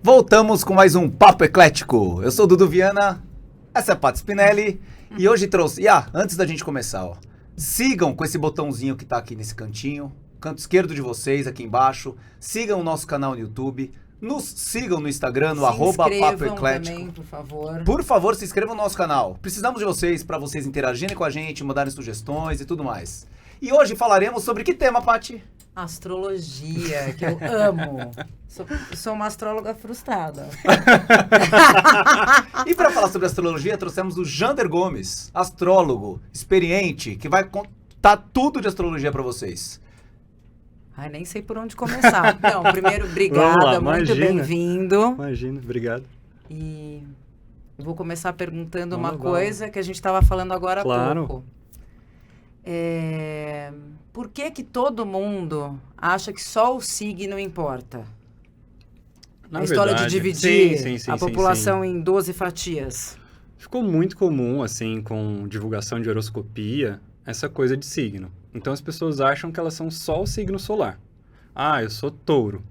Voltamos com mais um Papo Eclético. Eu sou o Dudu Viana, essa é a Paty Spinelli e hoje trouxe... antes da gente começar, sigam com esse botãozinho que tá aqui nesse cantinho, canto esquerdo de vocês, aqui embaixo. Sigam o nosso canal no YouTube, nos sigam no Instagram, no @Papo Eclético. Também, por favor. Por favor, se inscrevam no nosso canal. Precisamos de vocês para vocês interagirem com a gente, mandarem sugestões e tudo mais. E hoje falaremos sobre que tema, Paty? Astrologia, que eu amo. Sou uma astróloga frustrada. E para falar sobre astrologia, trouxemos o Jander Gomes, astrólogo, experiente, que vai contar tudo de astrologia para vocês. Ai, nem sei por onde começar. Não, primeiro, obrigada, lá, muito bem-vindo. Imagina, obrigado. E eu vou começar perguntando uma coisa que a gente estava falando agora há pouco. Por que todo mundo acha que só o signo importa? Na a história verdade, de dividir sim, a população em 12 fatias. Ficou muito comum, assim, com divulgação de horoscopia, essa coisa de signo. Então as pessoas acham que elas são só o signo solar. Ah, eu sou touro.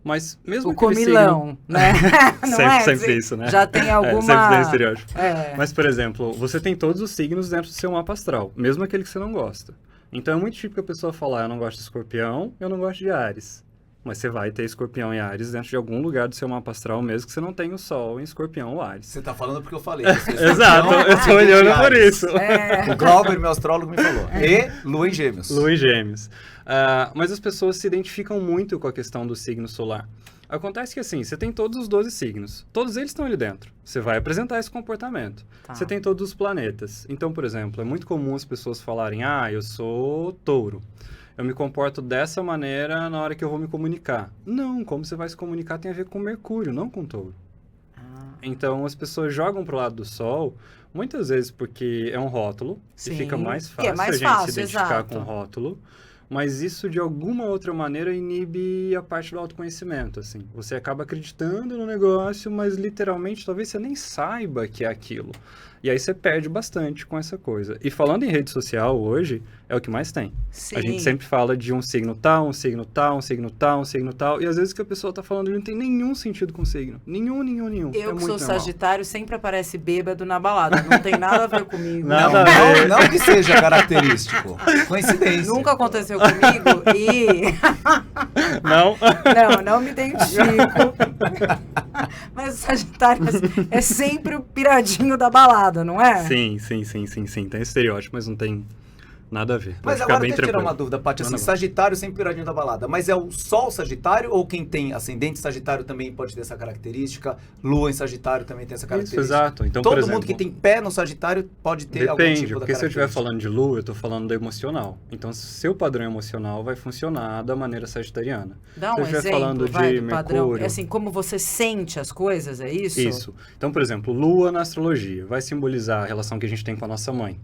Mas mesmo o comilão, né? Não sempre isso, né? Já tem alguma... sempre tem estereótipo. Mas, por exemplo, você tem todos os signos dentro do seu mapa astral, mesmo aquele que você não gosta. Então é muito típico a pessoa falar, eu não gosto de escorpião, eu não gosto de Áries. Mas você vai ter escorpião e Áries dentro de algum lugar do seu mapa astral, mesmo que você não tenha o sol em escorpião ou Áries. Você tá falando porque eu falei. Exato, eu tô olhando por isso. O Glauber, meu astrólogo, me falou. E Lua em Gêmeos. Lua em Gêmeos. Mas as pessoas se identificam muito com a questão do signo solar. Acontece que assim, você tem todos os 12 signos. Todos eles estão ali dentro. Você vai apresentar esse comportamento. Tá. Você tem todos os planetas. Então, por exemplo, é muito comum as pessoas falarem, eu sou touro. Eu me comporto dessa maneira na hora que eu vou me comunicar. Não, como você vai se comunicar tem a ver com Mercúrio, não com touro. Então, as pessoas jogam pro lado do Sol, muitas vezes porque é um rótulo, Sim. e fica mais fácil a gente se identificar com o rótulo. Mas isso, de alguma outra maneira, inibe a parte do autoconhecimento, assim. Você acaba acreditando no negócio, mas literalmente talvez você nem saiba que é aquilo. E aí você perde bastante com essa coisa. E falando em rede social hoje, é o que mais tem. Sim. A gente sempre fala de um signo tal, um signo tal, um signo tal, um signo tal. E às vezes o que a pessoa tá falando não tem nenhum sentido com signo. Nenhum. Eu que sou Sagitário, sempre aparece bêbado na balada. Não tem nada a ver comigo. Não que seja característico. Coincidência. Nunca aconteceu comigo e... Não me identifico. Mas o Sagitário é sempre o piradinho da balada, não é? Sim. Tem estereótipo, mas não tem nada a ver. Mas agora deixa eu tirar uma dúvida, Paty. Assim, Sagitário sempre piradinho da balada. Mas é o Sol Sagitário ou quem tem ascendente Sagitário também pode ter essa característica? Lua em Sagitário também tem essa característica? Isso, exato. Então, todo por exemplo, mundo que tem pé no Sagitário pode ter algum tipo depende, da porque se eu característica. estiver falando de Lua, eu estou falando do emocional. Então, seu padrão emocional vai funcionar da maneira sagitariana. Dá um se eu estiver exemplo, falando de do Mercúrio, padrão. É assim, como você sente as coisas, é isso? Isso. Então, por exemplo, Lua na astrologia vai simbolizar a relação que a gente tem com a nossa mãe.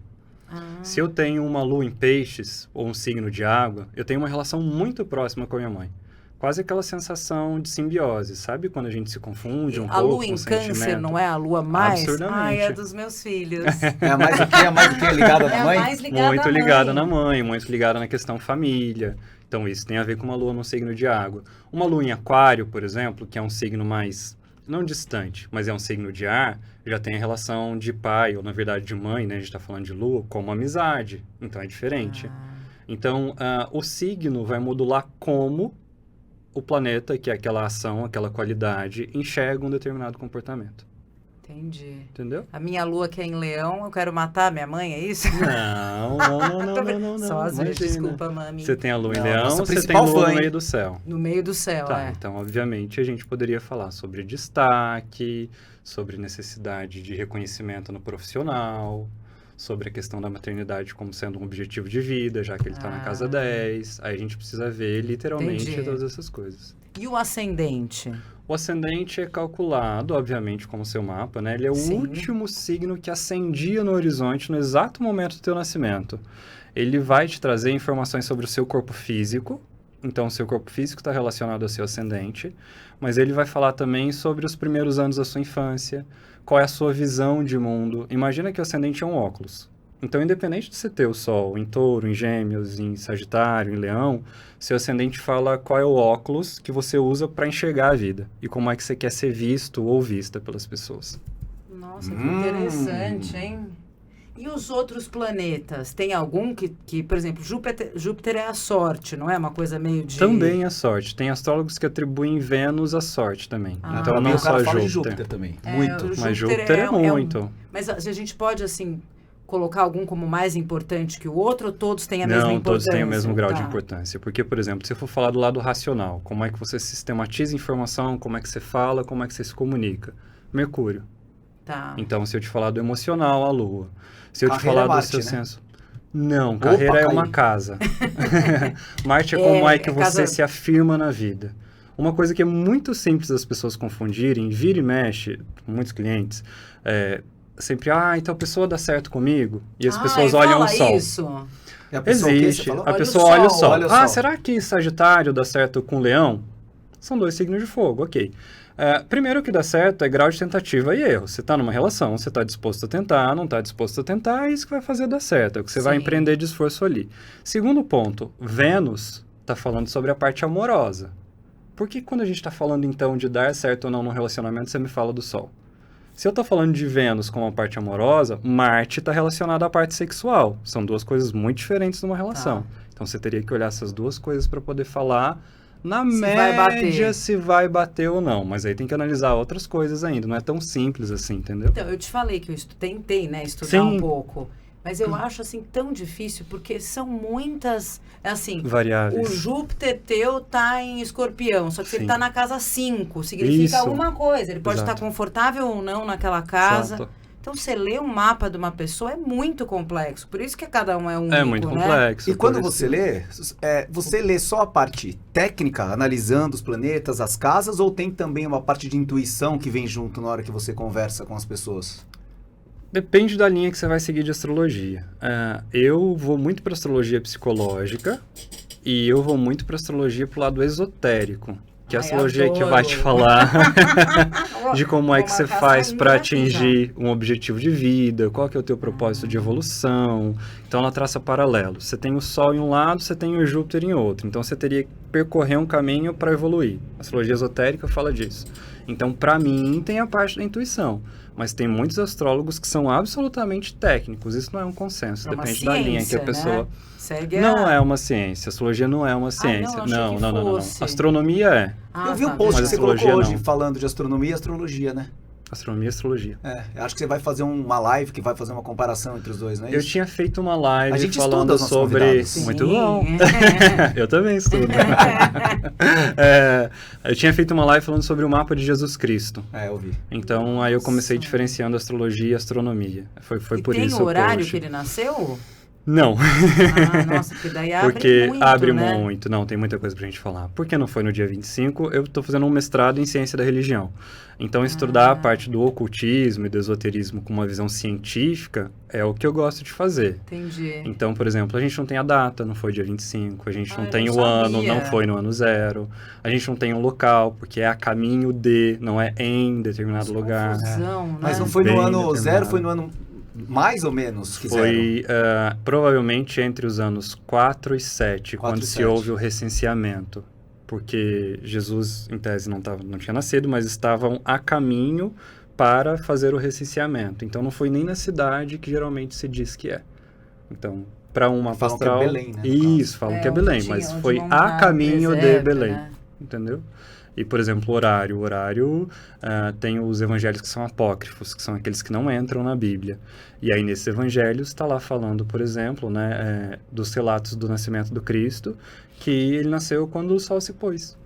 Se eu tenho uma lua em peixes, ou um signo de água, eu tenho uma relação muito próxima com a minha mãe. Quase aquela sensação de simbiose, sabe? Quando a gente se confunde um pouco A lua com em o sentimento. Câncer não é a lua mais? Absurdamente. Ai, é dos meus filhos. É mais do que? É mais do que? Ligada na mãe? Mais ligada Muito à mãe. ligada na mãe, muito ligada na questão família. Então, isso tem a ver com uma lua num signo de água. Uma lua em aquário, por exemplo, que é um signo mais, não distante, mas é um signo de ar, já tem a relação de pai, ou na verdade de mãe, né? A gente está falando de lua, como amizade. Então, é diferente. Então, o signo vai modular como o planeta, que é aquela ação, aquela qualidade, enxerga um determinado comportamento. Entendi. Entendeu? A minha lua que é em Leão, eu quero matar minha mãe, é isso? Não. Só às vezes, desculpa, mami. Você tem a lua em Não, Leão, nossa você tem principal lua fã, no meio do céu. No meio do céu, Tá, então, obviamente, a gente poderia falar sobre destaque, sobre necessidade de reconhecimento no profissional, sobre a questão da maternidade como sendo um objetivo de vida, já que ele está na casa 10. Aí a gente precisa ver, literalmente, Entendi. todas essas coisas. E o ascendente? O ascendente é calculado, obviamente, como seu mapa, né? Ele é o último signo que ascendia no horizonte no exato momento do teu nascimento. Ele vai te trazer informações sobre o seu corpo físico. Então, o seu corpo físico está relacionado ao seu ascendente. Mas ele vai falar também sobre os primeiros anos da sua infância. Qual é a sua visão de mundo. Imagina que o ascendente é um óculos. Então, independente de você ter o Sol em Touro, em Gêmeos, em Sagitário, em Leão, seu ascendente fala qual é o óculos que você usa para enxergar a vida e como é que você quer ser visto ou vista pelas pessoas. Nossa, que interessante, hein? E os outros planetas? Tem algum que por exemplo, Júpiter é a sorte, não é? Uma coisa meio de... Também a sorte. Tem astrólogos que atribuem Vênus à sorte também. Então, Também não o cara só fala de Júpiter. Júpiter também. o Mas Júpiter é muito. Mas a gente pode, assim, colocar algum como mais importante que o outro, ou todos têm a mesma Não, importância? todos têm o mesmo grau de Tá. importância. Porque, por exemplo, se eu for falar do lado racional, como é que você sistematiza informação, como é que você fala, como é que você se comunica? Mercúrio. Tá. Então, se eu te falar do emocional, a Lua. Se eu te Carreira falar é do Marte, seu né? senso... Não, Opa, carreira é caí. uma casa. Marte é como é que é você casa- se afirma na vida. Uma coisa que é muito simples das pessoas confundirem, vira e mexe, muitos clientes, sempre, então a pessoa dá certo comigo, e as pessoas olham o Sol. Isso. E a pessoa, o quê? Você Existe. falou? A Olha o pessoa olha o Sol, Sol. olha o Sol. Será que Sagitário dá certo com Leão? São 2 signos de fogo, ok. Primeiro o que dá certo é grau de tentativa e erro. Você está numa relação, você está disposto a tentar, não está disposto a tentar, é isso que vai fazer dar certo, é o que você vai Sim. empreender de esforço ali. Segundo ponto, Vênus está falando sobre a parte amorosa. Por que quando a gente está falando então de dar certo ou não no relacionamento, você me fala do Sol? Se eu estou falando de Vênus como a parte amorosa, Marte está relacionado à parte sexual. São 2 coisas muito diferentes numa relação. Então você teria que olhar essas 2 coisas para poder falar na Se vai bater. média se vai bater ou não. Mas aí tem que analisar outras coisas ainda. Não é tão simples assim, entendeu? Então, eu te falei que eu tentei, né, estudar Sim. um pouco. Mas eu acho, assim, tão difícil, porque são muitas, assim... Variáveis. O Júpiter teu tá em Escorpião, só que se ele Sim. tá na casa 5, significa Isso. alguma coisa. Ele pode Exato. estar confortável ou não naquela casa. Exato. Então, você lê um mapa de uma pessoa é muito complexo. Por isso que cada um é único, É muito né? complexo. E quando por você isso- lê, você lê só a parte técnica, analisando os planetas, as casas, ou tem também uma parte de intuição que vem junto na hora que você conversa com as pessoas? Depende da linha que você vai seguir de astrologia. Eu vou muito para astrologia psicológica e eu vou muito para astrologia pro lado esotérico. Que é a Ai, astrologia que adoro. vai te falar de como é Vou que você marcar faz essa para linha aqui atingir um objetivo de vida, qual que é o teu propósito de evolução. Então ela traça paralelos. Você tem o Sol em um lado, você tem o Júpiter em outro. Então você teria que percorrer um caminho para evoluir. A astrologia esotérica fala disso. Então, para mim, tem a parte da intuição. Mas tem muitos astrólogos que são absolutamente técnicos. Isso não é um consenso. É uma Depende da linha que a ciência, pessoa... né? Segue Não é uma ciência. Astrologia não é uma ciência. achei que Não. fosse. Astronomia é. Eu vi um tá, post que Mas você colocou astrologia hoje não. falando de astronomia e astrologia, né? Astronomia e astrologia. Eu acho que você vai fazer uma live que vai fazer uma comparação entre os dois, não é Eu isso? tinha feito uma A live gente estuda falando os nossos sobre... convidados. Sim. Muito bom. Eu também estudo. Eu tinha feito uma live falando sobre o mapa de Jesus Cristo. Eu vi. Então, aí eu comecei diferenciando astrologia e astronomia. Foi E por tem isso o horário post. que ele nasceu? Não, Nossa, porque daí abre porque muito, abre né? muito. Não, tem muita coisa pra gente falar. Porque não foi no dia 25, eu tô fazendo um mestrado em ciência da religião. Então, estudar a parte do ocultismo e do esoterismo com uma visão científica é o que eu gosto de fazer. Entendi. Então, por exemplo, a gente não tem a data, não foi dia 25, a gente não eu tem não o ano, sabia. não foi no ano 0, a gente não tem um local, porque é a caminho de, não é em determinado lugar. Confusão, né? Mas não foi Bem no ano determinado. 0, foi no ano mais ou menos que zero? Foi provavelmente entre os anos 4 e 7, 4 quando e se 7. houve o recenseamento. Porque Jesus, em tese, não tinha nascido, mas estavam a caminho para fazer o recenseamento. Então, não foi nem na cidade que geralmente se diz que é. Então, para um mapa Falam que é astral... Belém, né, no Isso, falam que é onde Belém, tinha- mas onde foi montaram a caminho o de presépio, Belém. né? Entendeu? E, por exemplo, o horário, tem os evangelhos que são apócrifos, que são aqueles que não entram na Bíblia. E aí, nesses evangelhos, está lá falando, por exemplo, né, dos relatos do nascimento do Cristo, que ele nasceu quando o sol se pôs.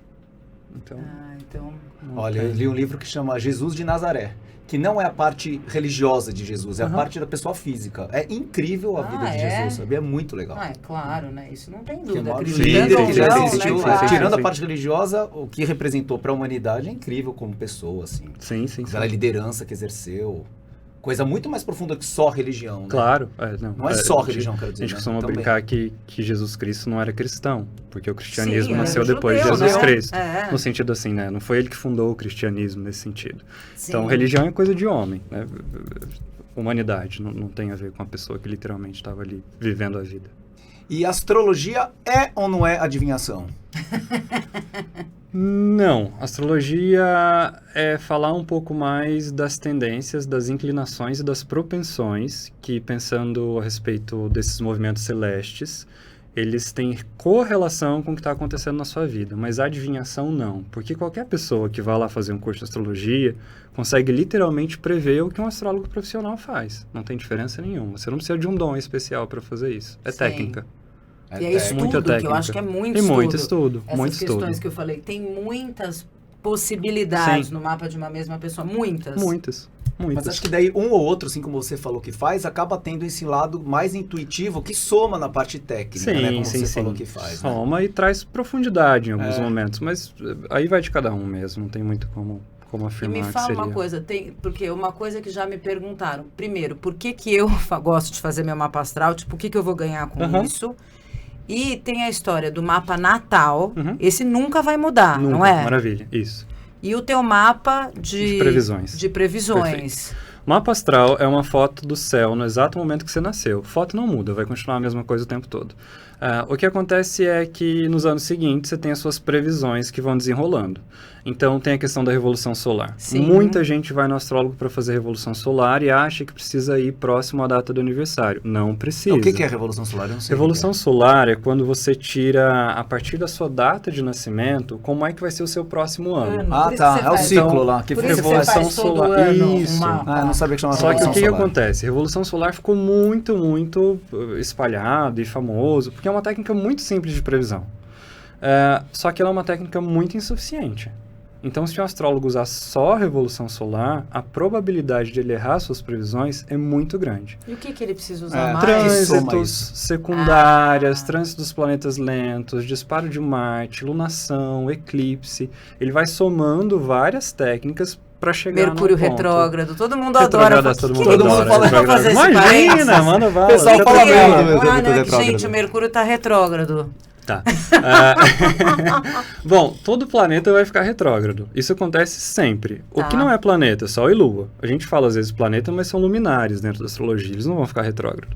Então, Então... Olha, eu li um livro que chama Jesus de Nazaré, que não é a parte religiosa de Jesus, é a parte da pessoa física. É incrível a vida de é? Jesus, sabe? É muito legal. é claro, né? Isso não tem Que é o dúvida. maior Acreditando líder ou que já não, existiu. né? Claro. Tirando a Sim. parte religiosa, o que representou para a humanidade é incrível como pessoa, assim. sim. Aquela liderança que exerceu. Coisa muito mais profunda que só religião, né? Claro. Não é só religião, quero dizer. A gente né? costuma Também. brincar que Jesus Cristo não era cristão, porque o cristianismo Sim, nasceu era depois de judeu, Jesus né? Cristo. É. No sentido assim, né? Não foi ele que fundou o cristianismo nesse sentido. Sim. Então, religião é coisa de homem, né? humanidade, não tem a ver com a pessoa que literalmente estava ali vivendo a vida. E astrologia é ou não é adivinhação? Não, astrologia é falar um pouco mais das tendências, das inclinações e das propensões que, pensando a respeito desses movimentos celestes, eles têm correlação com o que está acontecendo na sua vida, mas a adivinhação não, porque qualquer pessoa que vai lá fazer um curso de astrologia consegue literalmente prever o que um astrólogo profissional faz. Não tem diferença nenhuma. Você não precisa de um dom especial para fazer isso. É Sim. técnica. E é estudo, que eu acho que é muito E estudo. muito estudo, Essas muito questões estudo. que eu falei, tem muitas possibilidades Sim. no mapa de uma mesma pessoa, muitas. Muitas. Mas acho que daí um ou outro, assim como você falou que faz, acaba tendo esse lado mais intuitivo que soma na parte técnica, né? Como você falou que faz. Né? Soma e traz profundidade em alguns momentos, mas aí vai de cada um mesmo, não tem muito como afirmar E me que fala seria. uma coisa, porque uma coisa que já me perguntaram. Primeiro, por que eu gosto de fazer meu mapa astral? Tipo, o que eu vou ganhar com isso? E tem a história do mapa natal. Esse nunca vai mudar, Nunca, não é? Maravilha, isso. E o teu mapa de previsões. De previsões. Mapa astral é uma foto do céu no exato momento que você nasceu. Foto não muda, vai continuar a mesma coisa o tempo todo. O que acontece é que nos anos seguintes você tem as suas previsões que vão desenrolando. Então tem a questão da revolução solar. Sim. Muita gente vai no astrólogo para fazer revolução solar e acha que precisa ir próximo à data do aniversário. Não precisa. O que é revolução solar? Eu não sei. Revolução solar é quando você tira, a partir da sua data de nascimento, como é que vai ser o seu próximo ano. Ah, Por isso tá. que você É o faz. ciclo lá. Que Por foi isso que você Revolução faz todo solar. ano Isso. um mapa. Eu não sabia que chamava Só que revolução o que solar. acontece? Revolução solar ficou muito, muito espalhado e famoso, porque é uma técnica muito simples de previsão. Só que ela é uma técnica muito insuficiente. Então, se um astrólogo usar só a revolução solar, a probabilidade de ele errar suas previsões é muito grande. E o que ele precisa usar mais? Trânsitos secundárias, trânsitos dos planetas lentos, disparo de Marte, lunação, eclipse. Ele vai somando várias técnicas para chegar Mercúrio no ponto. retrógrado. Todo mundo adora. Todo mundo Todo mundo adora. fala- Retrógrado. fazer esse parênteses. Imagina, manda bala. O pessoal fala Retrógrado. mesmo do Ah, não, retrógrado. gente, o Mercúrio tá retrógrado. Tá. Bom, todo planeta vai ficar retrógrado. Isso acontece sempre. O Tá. que não é planeta, Sol e Lua. A gente fala às vezes planeta, mas são luminares dentro da astrologia. Eles não vão ficar retrógrado.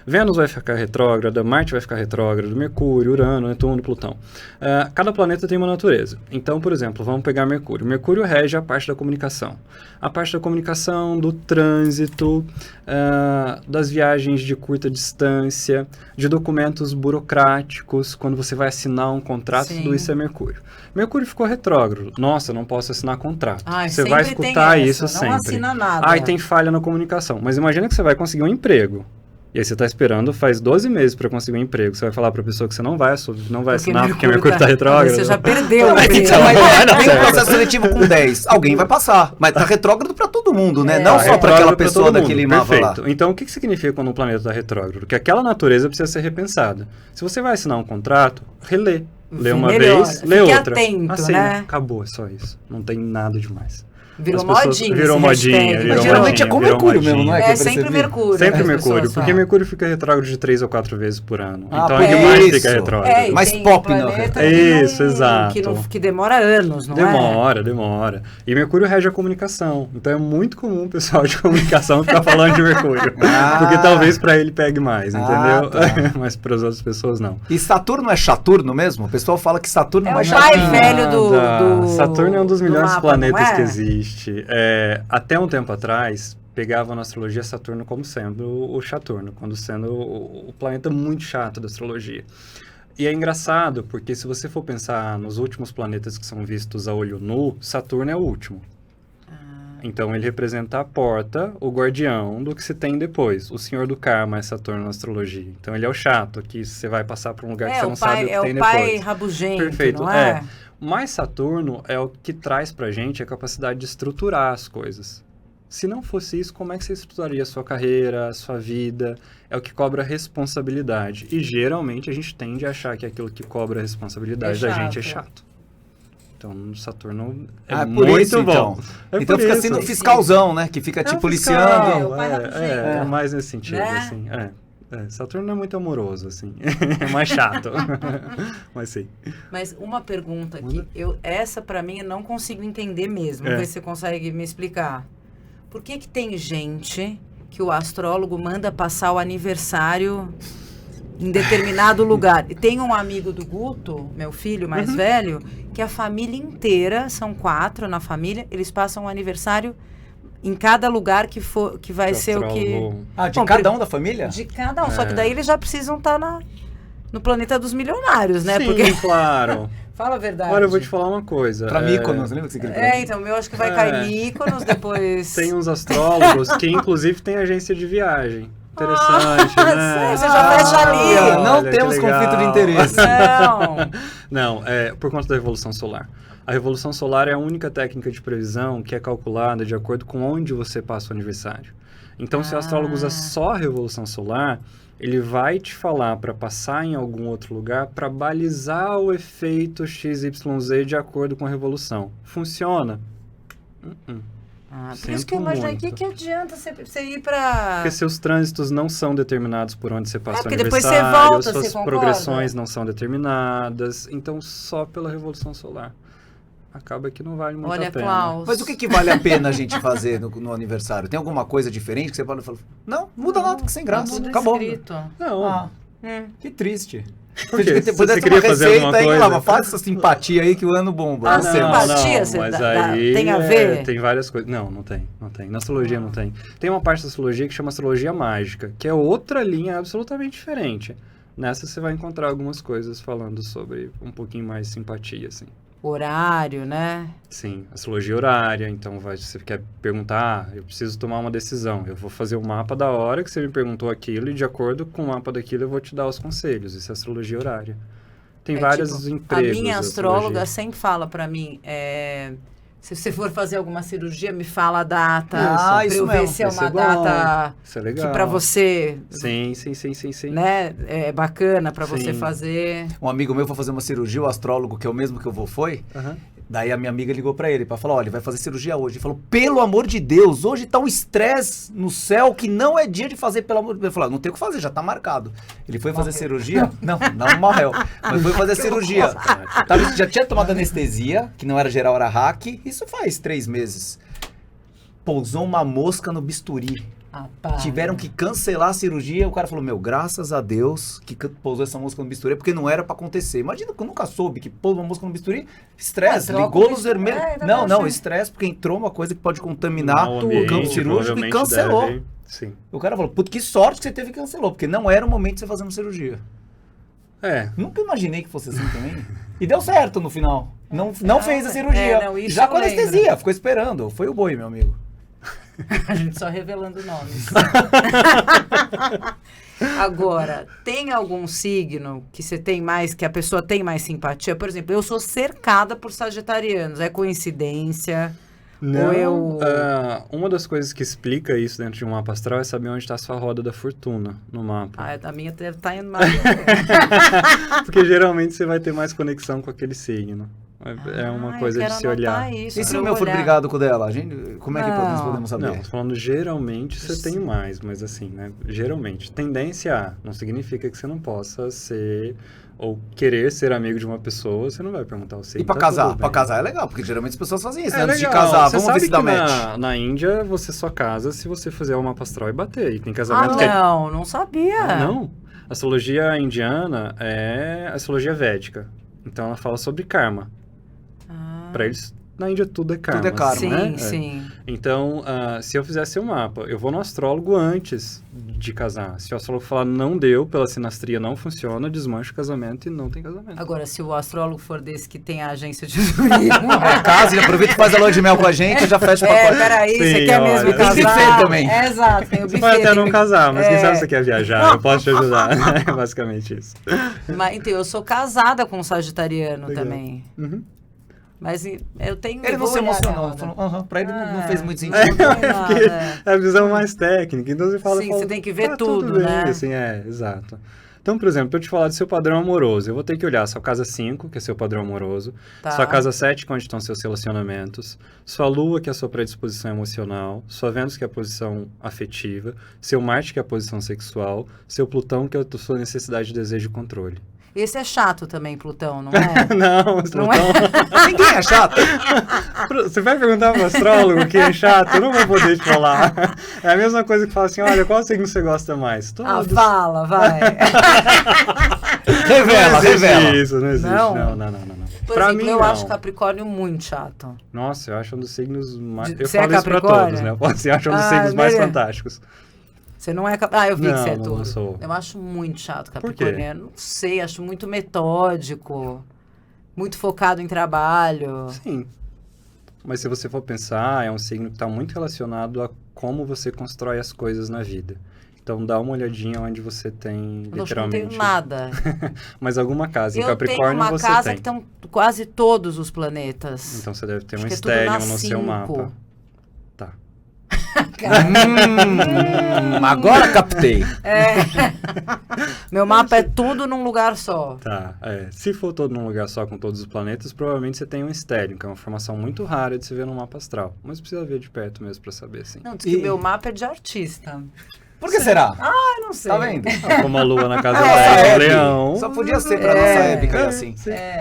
Vênus vai ficar retrógrada, Marte vai ficar retrógrado, Mercúrio, Urano, Netuno, Plutão. Cada planeta tem uma natureza. Então, por exemplo, vamos pegar Mercúrio. Mercúrio rege a parte da comunicação. A parte da comunicação, do trânsito, das viagens de curta distância, de documentos burocráticos, quando você vai assinar um contrato, Sim. tudo isso é Mercúrio. Mercúrio ficou retrógrado. Nossa, não posso assinar contrato. Ai, Você vai sempre tem escutar essa, isso não sempre. assina nada. Ai, tem falha na comunicação. Mas imagina que você vai conseguir um emprego. E aí você está esperando faz 12 meses para conseguir um emprego. Você vai falar para a pessoa que você não vai assinar porque Mercúrio está retrógrado. Você já perdeu. Então, tem um processo seletivo com 10. Alguém vai passar. Mas tá retrógrado pra todo mundo, né? Não só pra aquela pessoa daquele mapa lá. Perfeito. Então, o que significa quando um planeta está retrógrado? Que aquela natureza precisa ser repensada. Se você vai assinar um contrato, relê. Lê uma vez, lê Fique outra. atento, Assina. né? Acabou, é só isso. Não tem nada demais. Virou As pessoas- modinha. virou esse modinha, hashtag. virou Mas geralmente é com virou Mercúrio modinha. mesmo, não é? que É eu sempre percebi? Mercúrio. Sempre as Mercúrio, pessoas porque falam. Mercúrio fica retrógrado de 3 ou 4 vezes por ano. Ah, Então por é demais isso. fica retrógrado. É, e Mais tem pop, não. planeta Isso, que não- exato. Que demora anos, não é? Demora. E Mercúrio rege a comunicação. Então é muito comum o pessoal de comunicação ficar falando de Mercúrio. Ah. Porque talvez pra ele pegue mais, entendeu? tá. Mas para as outras pessoas não. E Saturno é Chaturno mesmo? O pessoal fala que Saturno é É mais o pai chatinho. velho do Saturno é um dos do melhores mapa, planetas não é? que existe. Até um tempo atrás, pegava na astrologia Saturno como sendo o Chaturno, quando sendo o planeta muito chato da astrologia. E é engraçado, porque se você for pensar nos últimos planetas que são vistos a olho nu, Saturno é o último. Então ele representa a porta, o guardião do que se tem depois. O senhor do karma é Saturno na astrologia. Então ele é o chato, que você vai passar por um lugar que você não sabe o que tem É o depois. pai rabugento, Perfeito, não é? Mas Saturno é o que traz pra gente a capacidade de estruturar as coisas. Se não fosse isso, como é que você estruturaria a sua carreira, a sua vida? É o que cobra responsabilidade. E geralmente a gente tende a achar que aquilo que cobra responsabilidade da gente é chato. Então, Saturno é por muito isso, bom. então. É Então por fica isso. sendo fiscalzão, né? Que fica te um policiando. fiscal, É, o pai rabugento. é mais nesse sentido, Né? assim. Saturno é muito amoroso, assim. É mais chato. Mas sim. Mas uma pergunta aqui, essa pra mim eu não consigo entender mesmo. Vamos ver se você consegue me explicar. Por que tem gente que o astrólogo manda passar o aniversário em determinado lugar. E tem um amigo do Guto, meu filho mais velho, que a família inteira, são 4 na família, eles passam o aniversário em cada lugar que vai ser o que... Ah, de cada um da família? De cada um, só que daí eles já precisam estar no planeta dos milionários, né? Sim, Porque... claro. Fala a verdade. Olha, eu vou te falar uma coisa. Pra Mykonos, lembra que você queria? Então, o meu acho que vai cair Mykonos, depois... Tem uns astrólogos que, inclusive, têm agência de viagem. Interessante, né? Você já fecha ali. Não Olha, temos que conflito de legal. interesse. Não. Não, por conta da Revolução Solar. A Revolução Solar é a única técnica de previsão que é calculada de acordo com onde você passa o aniversário. Então, se o astrólogo usa só a Revolução Solar, ele vai te falar para passar em algum outro lugar para balizar o efeito XYZ de acordo com a Revolução. Funciona? Por isso que eu imaginei, que adianta você ir pra... Porque seus trânsitos não são determinados por onde você passa o porque depois aniversário, você volta, suas você concorda? progressões não são determinadas, então só pela Revolução Solar. Acaba que não vale muito Olha, a pena. Klaus. Mas o que vale a pena a gente fazer no aniversário? Tem alguma coisa diferente que você pode falar? Não, muda nada, que sem graça. Tudo Acabou. escrito. Não, Que triste. Por quê? Você Você ter queria uma fazer receita alguma aí, coisa? Lava, faz essa simpatia aí que o ano bomba. Ah, Você, não, mas- simpatia, você mas dá- aí tem a ver? tem várias coisas. Não tem. Na astrologia não tem. Tem uma parte da astrologia que chama astrologia mágica, que é outra linha absolutamente diferente. Nessa você vai encontrar algumas coisas falando sobre um pouquinho mais simpatia, assim. Horário, né? Sim, astrologia horária, então você quer perguntar, eu preciso tomar uma decisão, eu vou fazer o mapa da hora que você me perguntou aquilo e de acordo com o mapa daquilo eu vou te dar os conselhos, isso é astrologia horária. Tem vários tipo, empregos a minha da astróloga astrologia. sempre fala pra mim, se você for fazer alguma cirurgia, me fala a data, pra isso eu ver mesmo. se é Isso uma é bom, data isso é legal. que pra você, Sim. né, é bacana pra você Sim. fazer. Um amigo meu foi fazer uma cirurgia, o astrólogo, que é o mesmo que eu vou, foi. Aham. Daí a minha amiga ligou pra ele pra falar, olha, ele vai fazer cirurgia hoje. Ele falou, pelo amor de Deus, hoje tá um estresse no céu que não é dia de fazer, pelo amor de Deus. Ele falou, não tem o que fazer, já tá marcado. Ele foi fazer cirurgia, não morreu, mas foi fazer cirurgia. Já tinha tomado anestesia, que não era geral, era hack, isso faz 3 meses. Pousou uma mosca no bisturi. Tiveram que cancelar a cirurgia. O cara falou, meu, graças a Deus que pousou essa mosca no bisturi, porque não era pra acontecer. Imagina que eu nunca soube que pousou uma mosca no bisturi. Estresse, ligou luz vermelha. Não, estresse, porque entrou uma coisa que pode contaminar No o campo ambiente, cirúrgico e provavelmente cancelou. deve- Sim. O cara falou, puta, que sorte que você teve que cancelou, porque não era o momento de você fazer uma cirurgia. Nunca imaginei que fosse assim também. E deu certo no final. Não fez a cirurgia. não, isso Já com eu lembro. anestesia, ficou esperando. Foi o boi, meu amigo. A gente só revelando nomes. Agora, tem algum signo que você tem mais, que a pessoa tem mais simpatia? Por exemplo, eu sou cercada por sagitarianos. É coincidência? Não, Ou eu... uma das coisas que explica isso dentro de um mapa astral é saber onde está a sua roda da fortuna no mapa. A minha deve estar indo mais... Porque geralmente você vai ter mais conexão com aquele signo. É uma coisa de se olhar. Isso, E se pra o eu meu for olhar? brigado com o dela? Como é que nós Não. podemos saber? Não, tô falando geralmente você tem mais, mas assim, né? Geralmente. Tendência a, não significa que você não possa ser ou querer ser amigo de uma pessoa, você não vai perguntar o signo. E pra tá casar? tudo Pra bem. casar é legal, porque geralmente as pessoas fazem isso. É né? Antes de legal. casar, Você vamos ver sabe se dá que match. na Índia você só casa se você fizer o mapa astral e bater. E tem Ah, casamento que é... não sabia. Não. A astrologia indiana é a astrologia védica. Então ela fala sobre karma. Pra eles, na Índia tudo é karma. Tudo é karma, Sim, né? sim. Então, se eu fizesse o mapa, eu vou no astrólogo antes de casar. Se o astrólogo falar não deu, pela sinastria não funciona, desmancha o casamento e não tem casamento. Agora, se o astrólogo for desse que tem a agência de turismo... Casa, aproveita e faz a lua de mel com a gente e já fecha o pacote. peraí, Sim, você quer mesmo olha. casar? Tem buffet também. Exato, tem o Você buffet. pode até tem não o- casar, mas quem É. sabe você quer viajar, eu posso te ajudar. É basicamente isso. Mas, então, eu sou casada com um sagitariano Legal. também. Uhum. Mas eu tenho... Ele não vou se olhar emocionou. minha Falou, roda. pra ele não fez muito Não sentido. tem nada. É a visão mais técnica, então você fala... Sim, você tem que ver tá tudo, bem, né? Assim, exato. Então, por exemplo, pra eu te falar do seu padrão amoroso, eu vou ter que olhar sua casa 5, que é seu padrão amoroso, Tá. sua casa 7, que é onde estão seus relacionamentos, sua lua, que é a sua predisposição emocional, sua Vênus, que é a posição afetiva, seu Marte, que é a posição sexual, seu Plutão, que é a sua necessidade de desejo e controle. Esse é chato também, Plutão, não é? Não, Não é? Ninguém é chato. Você vai perguntar pro astrólogo quem é chato? Eu não vou poder te falar. É a mesma coisa que fala assim, olha, qual signo você gosta mais? Todos. Fala, vai. Revela, Não existe revela. isso, não existe. Não? Não. Por Pra exemplo, mim, eu não. acho Capricórnio muito chato. Nossa, eu acho um dos signos mais... Eu Você é falo isso pra Capricórnio? todos, né? Eu falo assim, eu acho um dos Ah, signos mais beleza. fantásticos. Você não é Capricórnio? Ah, eu vi que Não, você é não touro. sou. Eu acho muito chato Por quê? Capricórnio. Não sei, acho muito metódico. Muito focado em trabalho. Sim. Mas se você for pensar, é um signo que está muito relacionado a como você constrói as coisas na vida. Então, dá uma olhadinha onde você tem, Eu acho que não literalmente... tenho nada. Mas alguma casa. Em Eu tenho Capricórnio uma você casa tem. que estão quase todos os planetas. Então, você deve ter Acho um que é tudo estélio na no seu 5. mapa. Tá. Agora captei. Meu mapa é tudo num lugar só. Tá, se for todo num lugar só com todos os planetas, provavelmente você tem um estélio, que é uma formação muito rara de se ver no mapa astral. Mas precisa ver de perto mesmo pra saber, assim. Não, diz que o meu mapa é de artista. Por que será? Eu não sei. Tá vendo? Como a lua na casa Nossa 10 Hebe. do leão. Só podia ser pra nossa Hebe cair assim.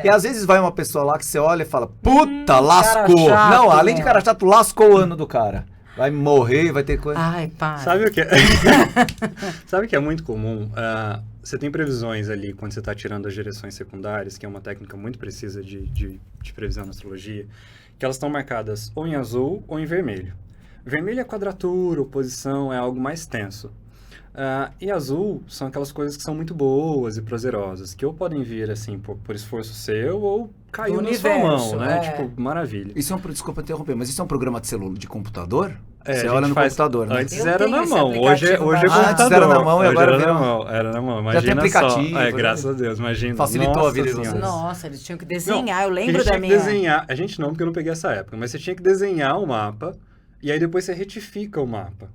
E às vezes vai uma pessoa lá que você olha e fala, puta, lascou. cara chato, Não, além de né? cara chato, lascou o ano do cara. Vai morrer, vai ter coisa. Ai, pá. Sabe o que é? Sabe o que é muito comum? Você tem previsões ali quando você está tirando as direções secundárias, que é uma técnica muito precisa de previsão na astrologia, que elas estão marcadas ou em azul ou em vermelho. Vermelho é quadratura, oposição, é algo mais tenso. E azul são aquelas coisas que são muito boas e prazerosas, que ou podem vir assim por esforço seu ou caiu Do na sua universo, mão, né? é. Tipo, maravilha. Isso é desculpa interromper, mas isso é um programa de celular, de computador? A Você gente olha no faz- computador, né? Antes Eu era tenho na esse mão, hoje é aplicativo computador. Antes era na mão e Hoje agora era virou- na mão, era na mão. Já tem Imagina aplicativo, só. né? Graças a Deus, imagina. Facilitou a Nossa vida de Senhora. vocês. Nossa, eles tinham que Não, desenhar. Eu a lembro gente da tinha que minha. desenhar. A gente não, porque eu não peguei essa época, mas você tinha que desenhar o mapa e aí depois você retifica o mapa.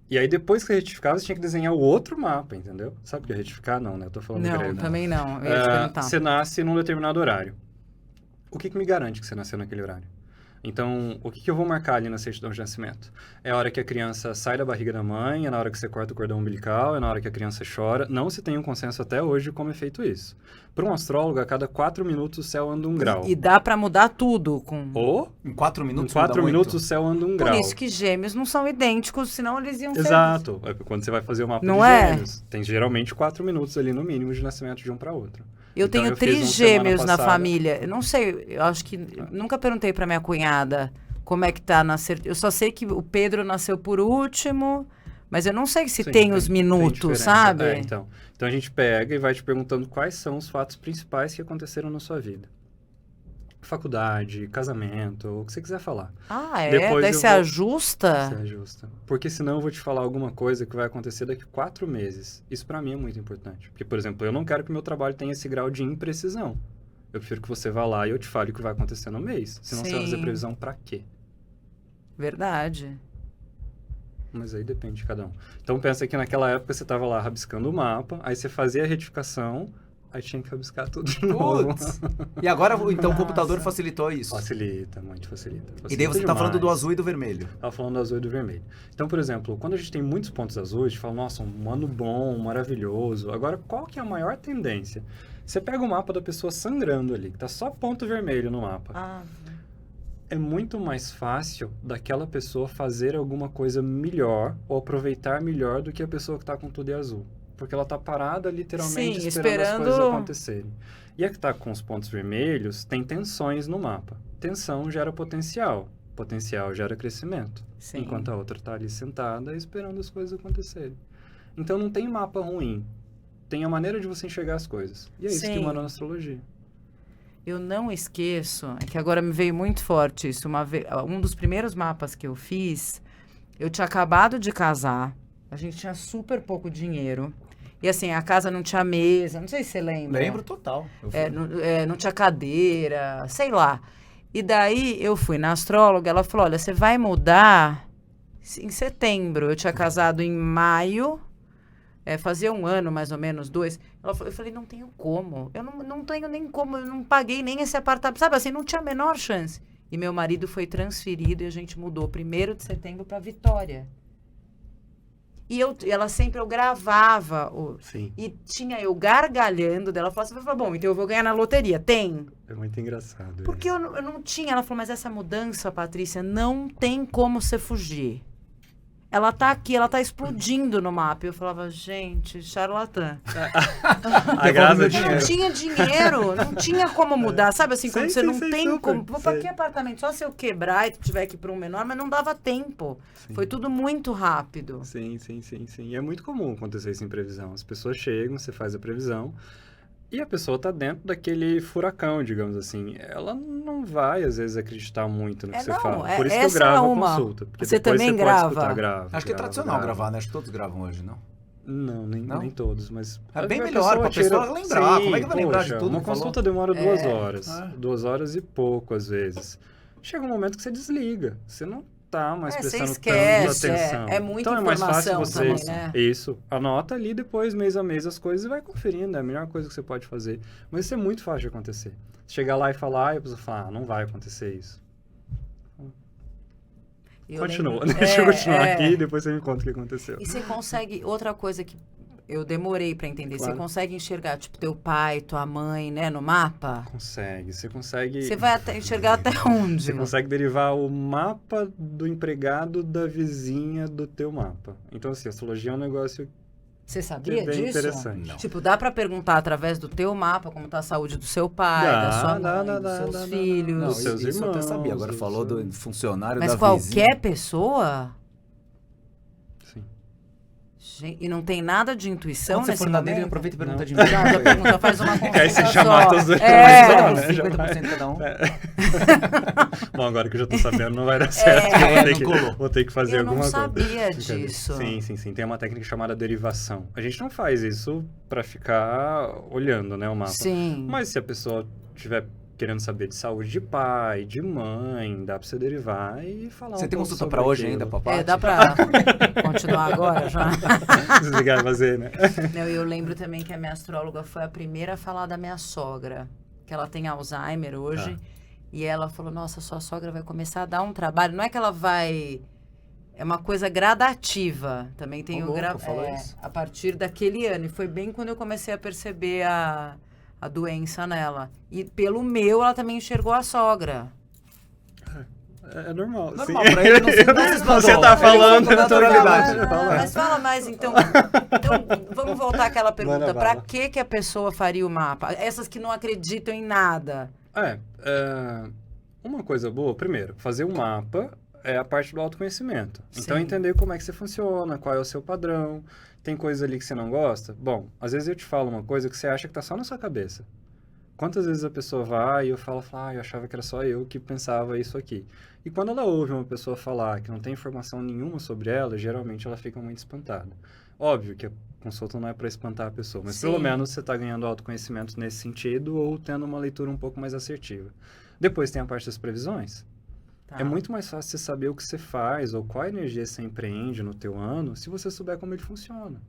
E aí depois que você retificava, você tinha que desenhar o outro mapa, entendeu? Sabe o que é retificar? Não, né? Eu tô falando Não, grego. também não. Eu ia te perguntar. Você nasce num determinado horário. O que me garante que você nasceu naquele horário? Então, o que eu vou marcar ali na certidão de nascimento? É a hora que a criança sai da barriga da mãe, é na hora que você corta o cordão umbilical, é na hora que a criança chora. Não se tem um consenso até hoje de como é feito isso. Para um astrólogo, a cada 4 minutos o céu anda 1 grau. E dá pra mudar tudo com... Ou, Em 4 em minutos 4 muda minutos o muito. céu anda 1 Por grau. isso que gêmeos não são idênticos, senão eles iam ser... Exato. É quando você vai fazer o mapa Não de é? gêmeos. Tem geralmente 4 minutos ali no mínimo de nascimento de um para outro. Eu Então, tenho fiz um trigêmeos semana na passada. família. Eu não sei, eu acho que... Nunca perguntei pra minha cunhada como é que tá na certidão. Eu só sei que o Pedro nasceu por último, mas eu não sei se Sim, tem os minutos, diferença. sabe? Então a gente pega e vai te perguntando quais são os fatos principais que aconteceram na sua vida. Faculdade, casamento, o que você quiser falar. Ah, é? Depois Daí eu você vou- ajusta? Você ajusta. Porque senão eu vou te falar alguma coisa que vai acontecer daqui 4 meses. Isso pra mim é muito importante. Porque, por exemplo, eu não quero que o meu trabalho tenha esse grau de imprecisão. Eu prefiro que você vá lá e eu te fale o que vai acontecer no mês. Senão você vai fazer Sim. previsão pra quê? Verdade. Mas aí depende de cada um. Então pensa que naquela época você estava lá rabiscando o mapa, aí você fazia a retificação, aí tinha que rabiscar tudo de novo. Putz. E agora, então, o computador Nossa. facilitou isso. Facilita, muito facilita. E daí você tá demais. falando do azul e do vermelho. Tava falando do azul e do vermelho. Então, por exemplo, quando a gente tem muitos pontos azuis, a gente fala, nossa, um ano bom, maravilhoso. Agora, qual que é a maior tendência? Você pega o mapa da pessoa sangrando ali, que tá só ponto vermelho no mapa. Ah, É muito mais fácil daquela pessoa fazer alguma coisa melhor ou aproveitar melhor do que a pessoa que tá com tudo em azul. Porque ela tá parada literalmente Sim, esperando as esperando- coisas acontecerem. E a que tá com os pontos vermelhos tem tensões no mapa. Tensão gera potencial. Potencial gera crescimento. sim. Enquanto a outra tá ali sentada esperando as coisas acontecerem. Então não tem mapa ruim. Tem a maneira de você enxergar as coisas. E é isso que Sim. manda na astrologia. Eu não esqueço, é que agora me veio muito forte isso. Um dos primeiros mapas que eu fiz, eu tinha acabado de casar, a gente tinha super pouco dinheiro. E assim, a casa não tinha mesa, não sei se você lembra. Lembro total. Eu fui. Não tinha cadeira, sei lá. E daí eu fui na astróloga, ela falou, olha, você vai mudar em setembro. Eu tinha casado em maio, fazia 1 ano, mais ou menos, 2. Eu falei, não tenho como. Eu não tenho nem como, eu não paguei nem esse apartamento. Sabe assim, não tinha a menor chance. E meu marido foi transferido e a gente mudou 1º de setembro para Vitória. E eu gravava. Sim. E tinha eu gargalhando dela. Ela falava assim, bom, então eu vou ganhar na loteria. Tem. É muito engraçado. Porque eu não tinha. Ela falou, mas essa mudança, Patrícia, não tem como você fugir. Ela tá aqui, ela tá explodindo no mapa. E eu falava, gente, charlatã. Não tinha dinheiro, não tinha como mudar. Sabe assim, quando você não tem como... Vou pra que apartamento? Só se eu quebrar e tiver que ir pra um menor, mas não dava tempo. Sim. Foi tudo muito rápido. Sim. E é muito comum acontecer isso em previsão. As pessoas chegam, você faz a previsão, e a pessoa tá dentro daquele furacão, digamos assim. Ela não vai, às vezes, acreditar muito no que você fala. Por isso que eu gravo a consulta. Porque você depois também você grava? pode escutar, grava. Acho que é tradicional gravar, né? Acho que todos gravam hoje, não? Não, nem todos, mas... É bem melhor pra pessoa lembrar. Como é que vai lembrar de tudo? Uma consulta demora 2 horas. 2 horas e pouco, às vezes. Chega um momento que você desliga. Você não tá mais prestando tanta atenção. É muita então é mais fácil informação você... também, né? Isso. Anota ali depois, mês a mês, as coisas e vai conferindo. É a melhor coisa que você pode fazer. Mas isso é muito fácil de acontecer. Chegar lá e falar, e a pessoa fala, não vai acontecer isso. Continua. Deixa eu continuar aqui e depois você me conta o que aconteceu. E você consegue... Outra coisa que eu demorei pra entender. Claro. Você consegue enxergar, tipo, teu pai, tua mãe, né, no mapa? Você consegue... Você vai enxergar até onde? Você consegue derivar o mapa do empregado da vizinha do teu mapa. Então, assim, a astrologia é um negócio... Você sabia disso? Interessante. Não. Tipo, dá pra perguntar através do teu mapa como tá a saúde do seu pai, da sua mãe, dos seus filhos. Não, dos seus irmãos. Isso eu até sabia. Agora falou do funcionário da vizinha. Mas qualquer pessoa... E não tem nada de intuição quando nesse você for momento? na dele, aproveita e pergunta de mim. Já pergunta, faz uma consulta. Aí você já mata os dois. 50% cada um. Bom, agora que eu já tô sabendo, não vai dar certo. Vou ter que fazer alguma coisa. Eu não sabia disso. Sim. Tem uma técnica chamada derivação. A gente não faz isso pra ficar olhando, né, o mapa. Sim. Mas se a pessoa tiver querendo saber de saúde de pai, de mãe, dá pra você derivar e falar Você tem consulta pra hoje ainda, papai? Dá pra continuar agora já. Desligar e fazer, né? Não, eu lembro também que a minha astróloga foi a primeira a falar da minha sogra, que ela tem Alzheimer hoje, e ela falou, nossa, sua sogra vai começar a dar um trabalho. Não é que ela vai... É uma coisa gradativa. Também tem a partir daquele ano. E foi bem quando eu comecei a perceber a doença nela. E pelo meu, ela também enxergou a sogra. É normal. Normal, pra ele não você tá falando naturalidade. Mas fala mais, então, vamos voltar àquela pergunta. Pra que a pessoa faria o mapa? Essas que não acreditam em nada. Uma coisa boa, primeiro, fazer um mapa é a parte do autoconhecimento. Então, Sim. entender como é que você funciona, qual é o seu padrão. Tem coisas ali que você não gosta? Bom, às vezes eu te falo uma coisa que você acha que tá só na sua cabeça. Quantas vezes a pessoa vai e eu falo, eu achava que era só eu que pensava isso aqui. E quando ela ouve uma pessoa falar que não tem informação nenhuma sobre ela, geralmente ela fica muito espantada. Óbvio que a consulta não é para espantar a pessoa, mas pelo menos você está ganhando autoconhecimento nesse sentido ou tendo uma leitura um pouco mais assertiva. Depois tem a parte das previsões. É muito mais fácil você saber o que você faz ou qual energia você empreende no teu ano se você souber como ele funciona.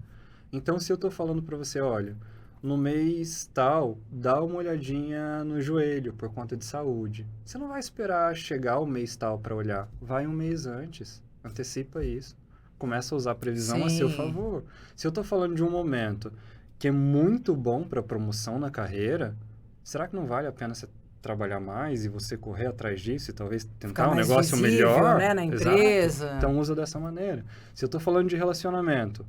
Então, se eu estou falando para você, olha, no mês tal, dá uma olhadinha no joelho por conta de saúde. Você não vai esperar chegar o mês tal para olhar. Vai um mês antes. Antecipa isso. Começa a usar a previsão a seu favor. Se eu estou falando de um momento que é muito bom para promoção na carreira, será que não vale a pena você trabalhar mais e você correr atrás disso e talvez tentar um negócio visível, melhor, né, na empresa. Exato. Então usa dessa maneira. Se eu estou falando de relacionamento,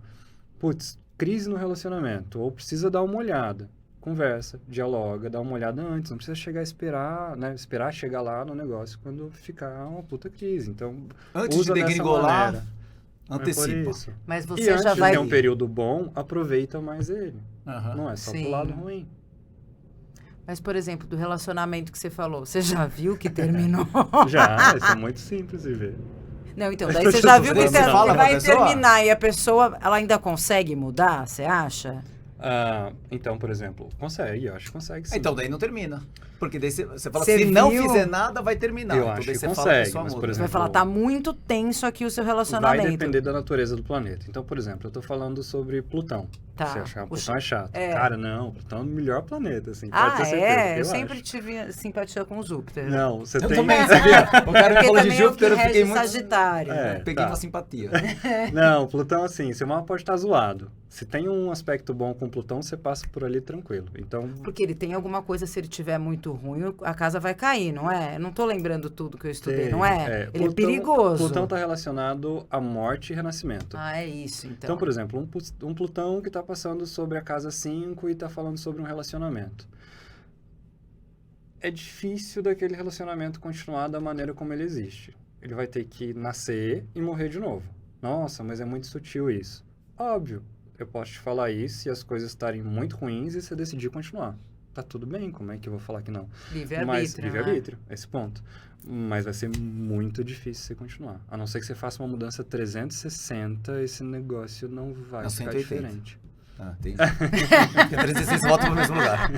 crise no relacionamento, ou precisa dar uma olhada, conversa, dialoga, dá uma olhada antes, não precisa chegar a esperar chegar lá no negócio quando ficar uma puta crise. Então, antes usa de degringolar, maneira. antecipa. Mas você e antes já vai... de ter um período bom, aproveita mais ele. Não é só pro lado ruim. Mas, por exemplo, do relacionamento que você falou, você já viu que terminou? Já, isso é muito simples de ver. Não, então, daí você já viu que você vai terminar e a pessoa, ela ainda consegue mudar, você acha? Então, por exemplo, consegue, eu acho que consegue sim. Então, daí não termina. Porque daí você fala, Você se não viu? fizer nada, vai terminar. Eu Então acho daí que você fala consegue, pra sua mas, muda. por Você vai exemplo, falar, tá muito tenso aqui o seu relacionamento. vai depender da natureza do planeta. Então, por exemplo, eu tô falando sobre Plutão. Tá. Você acha que Plutão é chato. É. Cara, não, Plutão é o melhor planeta, assim. Pode ter certeza. Eu eu sempre acho. tive simpatia com o Júpiter. Não, você Eu tem... também, sabia? O cara me Porque falou de também é o Júpiter, eu que fiquei rege muito... Sagitário. É. Peguei tá. uma simpatia. Não, Plutão, assim, seu mapa pode estar zoado. Se tem um aspecto bom com Plutão, você passa por ali tranquilo. Então, Porque ele tem alguma coisa, se ele tiver muito ruim, a casa vai cair, não é? Eu não tô lembrando tudo que eu estudei, não é? Ele é perigoso. Plutão está relacionado à morte e renascimento. Ah, é isso, então. Então, por exemplo, um Plutão que está passando sobre a casa 5 e está falando sobre um relacionamento. É difícil daquele relacionamento continuar da maneira como ele existe. Ele vai ter que nascer e morrer de novo. Nossa, mas é muito sutil isso. Óbvio, eu posso te falar isso e as coisas estarem muito ruins e você decidir continuar. Tá tudo bem, como é que eu vou falar que não? Livre-arbítrio, Mas né? livre-arbítrio, esse ponto. Mas vai ser muito difícil você continuar. A não ser que você faça uma mudança 360, esse negócio não vai Não, ficar 180. diferente. Ah, entendi. Porque 316 volta pro mesmo lugar.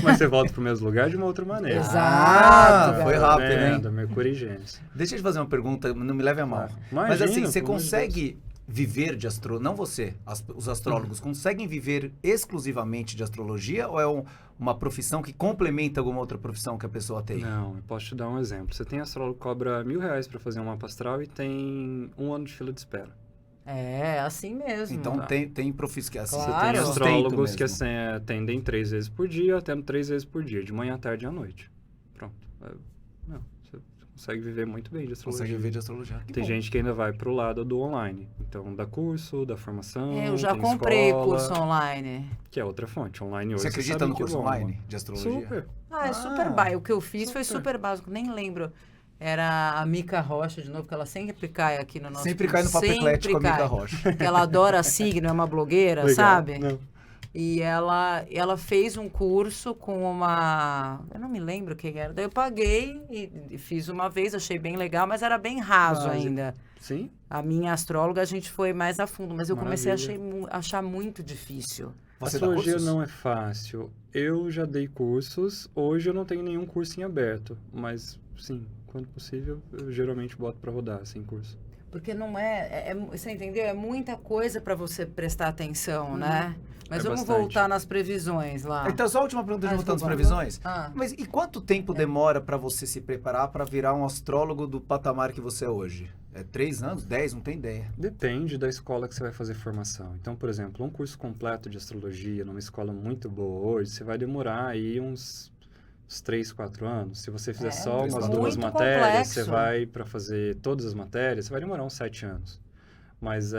Mas você volta pro mesmo lugar de uma outra maneira. Exato, Ah, foi garoto. rápido, hein? Da Mercúrio e Gêmeos. Deixa eu te fazer uma pergunta, não me leve a mal. Imagina, Mas assim, você pelo amor de consegue viver de astrologia? Não você, os astrólogos conseguem viver exclusivamente de astrologia ou é uma profissão que complementa alguma outra profissão que a pessoa tem? Não, eu posso te dar um exemplo. Você tem astrólogo que cobra R$1.000 para fazer um mapa astral e tem 1 ano de fila de espera. É, assim mesmo. Então tem profissão que assim, Claro. você Tem tem astrólogos que mesmo. atendem 3 vezes por dia, atendo 3 vezes por dia, de manhã, à tarde e à noite. Pronto. Não, você consegue viver muito bem de astrologia. Consegue viver de astrologia. Que Tem bom. gente que ainda vai pro lado do online. Então, da curso, da formação, Eu já tem comprei escola, curso online. que é outra fonte. Online hoje Você acredita sabe no que curso bomba. online de astrologia? Super. Ah, é Ah, super básico. O que eu fiz foi super. super básico, nem lembro. Era a Mica Rocha, de novo, que ela sempre cai aqui no nosso... Sempre cai no papo eclético a Mica Rocha. Que ela adora signo, é uma blogueira, Legal. sabe? Não. E ela fez um curso com uma... Eu não me lembro quem era. Daí eu paguei e fiz uma vez, achei bem legal, mas era bem raso Básico. ainda. Sim? A minha astróloga, a gente foi mais a fundo, mas eu comecei a Maravilha. achar muito difícil. Você dá Astrologia cursos? não é fácil. Eu já dei cursos. Hoje eu não tenho nenhum curso em aberto. Mas, sim, quando possível, eu geralmente boto para rodar, sem curso. Porque não você entendeu? É muita coisa para você prestar atenção, né? Mas É vamos bastante. voltar nas previsões lá. Então, só a última pergunta de voltando às desculpa. previsões. Ah. Mas e quanto tempo demora para você se preparar para virar um astrólogo do patamar que você é hoje? É 3 anos? 10? Não tem ideia. Depende da escola que você vai fazer formação. Então, por exemplo, um curso completo de astrologia numa escola muito boa hoje, você vai demorar aí uns 3, 4 anos. Se você fizer só muito umas 2 matérias, complexo. você vai para fazer todas as matérias, você vai demorar uns 7 anos. Mas